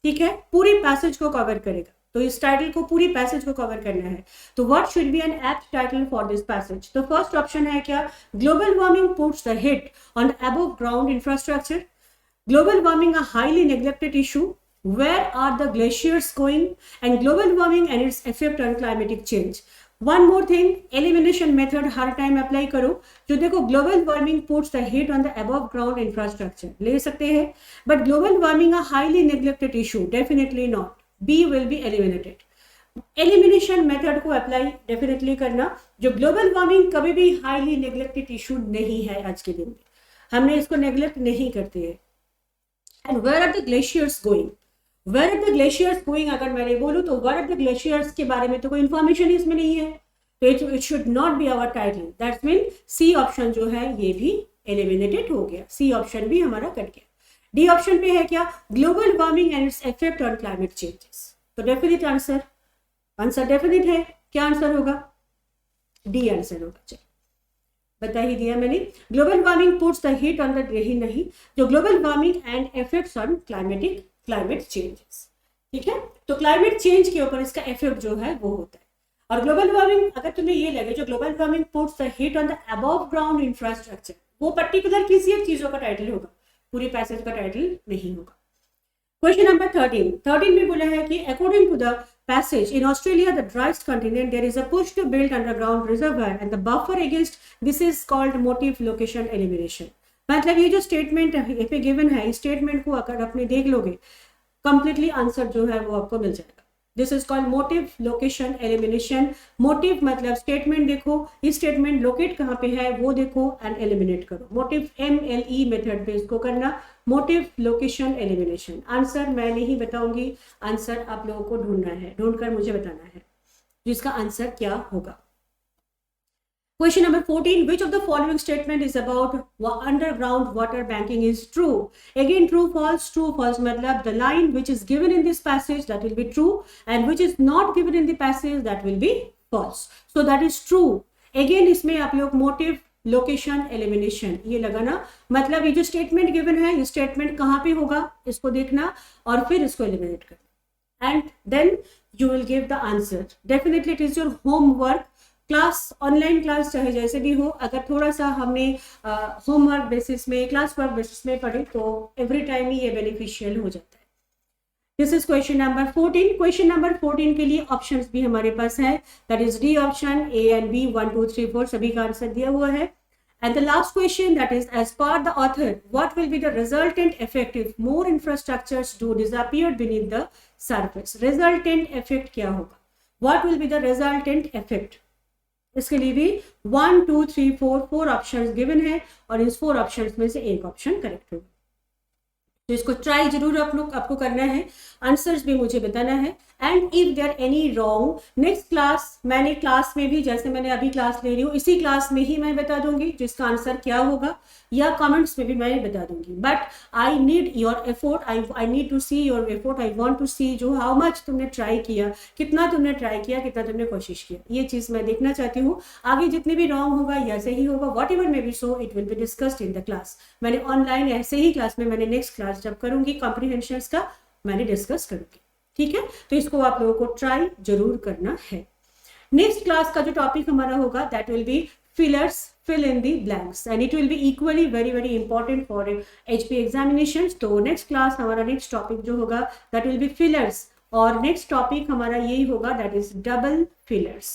ठीक है, पूरी पैसेज को कवर करेगा. तो इस टाइटल को पूरी पैसेज को कवर करना है. तो what should be an apt title for this passage? तो फर्स्ट ऑप्शन है क्या, global warming puts the hit on above ground infrastructure. Global warming a highly neglected issue. Where are the glaciers going? And global warming and its effect on climatic change. One more thing, elimination method हर टाइम अप्लाई करो. जो देखो global warming puts the hit on the above ground infrastructure ले सकते हैं, but global warming a highly neglected issue definitely not. Be will be eliminated. Elimination method को अप्लाई डेफिनेटली करना. जो ग्लोबल वार्मिंग कभी भी हाईली नेग्लेक्टेड इशू नहीं है आज के दिन में, हमने इसको नेग्लेक्ट नहीं करते हैं. And where are the glaciers going? Where are the glaciers going अगर मैंने बोलूं तो वेयर आर द ग्लेशियर्स के बारे में तो कोई इंफॉर्मेशन इसमें नहीं है, तो it should not be our title. That's mean C option जो है ये भी एलिमिनेटेड हो गया. सी ऑप्शन भी हमारा कट गया. डी ऑप्शन पे है क्या, global warming and its effect on climate changes. तो डेफिनेट आंसर डेफिनेट है. क्या आंसर होगा? डी आंसर होगा. चलिए बता ही दिया मैंने. Global warming puts the hit on the, यही नहीं, जो global warming and effects on climate changes. ठीक है, तो क्लाइमेट चेंज के ऊपर इसका इफेक्ट जो है वो होता है. और ग्लोबल वार्मिंग अगर तुम्हें ये लगे जो global warming puts the hit on the above ground infrastructure, वो पर्टिकुलर किसी एक चीजों का टाइटल होगा, पूरी पैसेज का टाइटल नहीं होगा. क्वेश्चन नंबर 13 में बोला है कि according to the passage in Australia, the driest continent, there is a push to build underground reservoir and the buffer against this is called motive location elimination. मतलब ये जो स्टेटमेंट यहाँ पे गिवन है, इस स्टेटमेंट को अगर आपने देख लोगे कंप्लीटली आंसर जो है वो आपको मिल जाएगा. This is called motive location elimination. Motive मतलब स्टेटमेंट देखो, इस स्टेटमेंट लोकेट कहाँ पे है वो देखो एंड एलिमिनेट करो. मोटिव MLE मेथड पे इसको करना, मोटिव लोकेशन एलिमिनेशन. आंसर मैं नहीं बताऊंगी, आंसर आप लोगों को ढूंढना है, ढूंढकर मुझे बताना है जिसका आंसर क्या होगा. Question number 14, which of the following statement is about underground water banking is true? Again, true, false मतलब the line which is given in this passage that will be true and which is not given in the passage that will be false. So that is true. Again इसमें आप लोग motive लोकेशन एलिमिनेशन, ये लगाना, मतलब ये जो स्टेटमेंट गिवन है ये स्टेटमेंट कहाँ पे होगा इसको देखना और फिर इसको एलिमिनेट करना, and then you will give the answer. Definitely it is your homework. Class, online class चाहे जैसे भी हो, अगर थोड़ा सा हमने होमवर्क बेसिस में, क्लास वर्क बेसिस में पढ़े तो एवरी टाइम ही ये बेनिफिशियल हो जाता है। This is question number 14। Question number 14 के लिए ऑप्शंस भी हमारे पास है, that is D option, A and B, 1 2 3 4 सभी का आंसर दिया हुआ है। And the last question, that is, as per the author, what will be the resultant effect if more infrastructures do disappear beneath the surface? Resultant effect क्या होगा? What will be the resultant effect? इसके लिए भी 1 2 3 4 4 ऑप्शंस गिवन है और इस 4 ऑप्शंस में से एक ऑप्शन करेक्ट होगा। तो इसको ट्राई जरूर आप लोग आपको करना है, आंसर्स भी मुझे बताना है। And if there any wrong, next class मैंने क्लास में भी, जैसे मैंने अभी क्लास ले रही हूँ इसी क्लास में ही मैं बता दूंगी जिसका आंसर क्या होगा, या कमेंट्स में भी मैं बता दूंगी। But I need your effort, I need to see your effort, I want to see जो हाउ मच तुमने ट्राई किया, कितना तुमने ट्राई किया, कितना तुमने कोशिश किया, ये चीज़ मैं देखना चाहती हूँ। आगे जितने भी रॉन्ग होगा या सही होगा, what ever may be so, it will be discussed in the class. मैंने ऑनलाइन ऐसे ही क्लास में, मैंने नेक्स्ट क्लास जब करूंगी कॉम्प्रिहेंशंस का मैंने डिस्कस करूंगी, ठीक है। तो इसको आप लोगों को ट्राई जरूर करना है। नेक्स्ट क्लास का जो टॉपिक हमारा होगा that will be fillers, fill in the blanks, and it will be equally very important for HP examinations। तो नेक्स्ट क्लास हमारा नेक्स्ट टॉपिक जो होगा दैट विल बी फिलर्स, और नेक्स्ट टॉपिक हमारा यही होगा that is double fillers.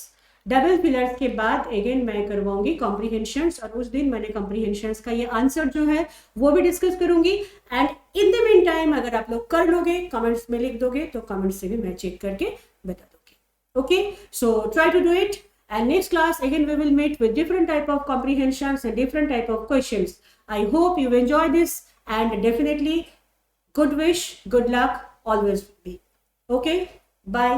Double fillers के बाद अगेन मैं करवाऊंगी कॉम्प्रिहेंशंस, और उस दिन मैंने कॉम्प्रिहेंशंस का ये आंसर जो है वो भी डिस्कस करूंगी। And in the mean time अगर आप लोग कर लोगे, कमेंट्स में लिख दोगे तो कमेंट्स से भी मैं चेक करके बता दूंगी। Okay, so try to do it, and next class again we will meet with different type of comprehensions and different type of questions. I hope you enjoy this, and definitely good wish, good luck always be. Okay, bye.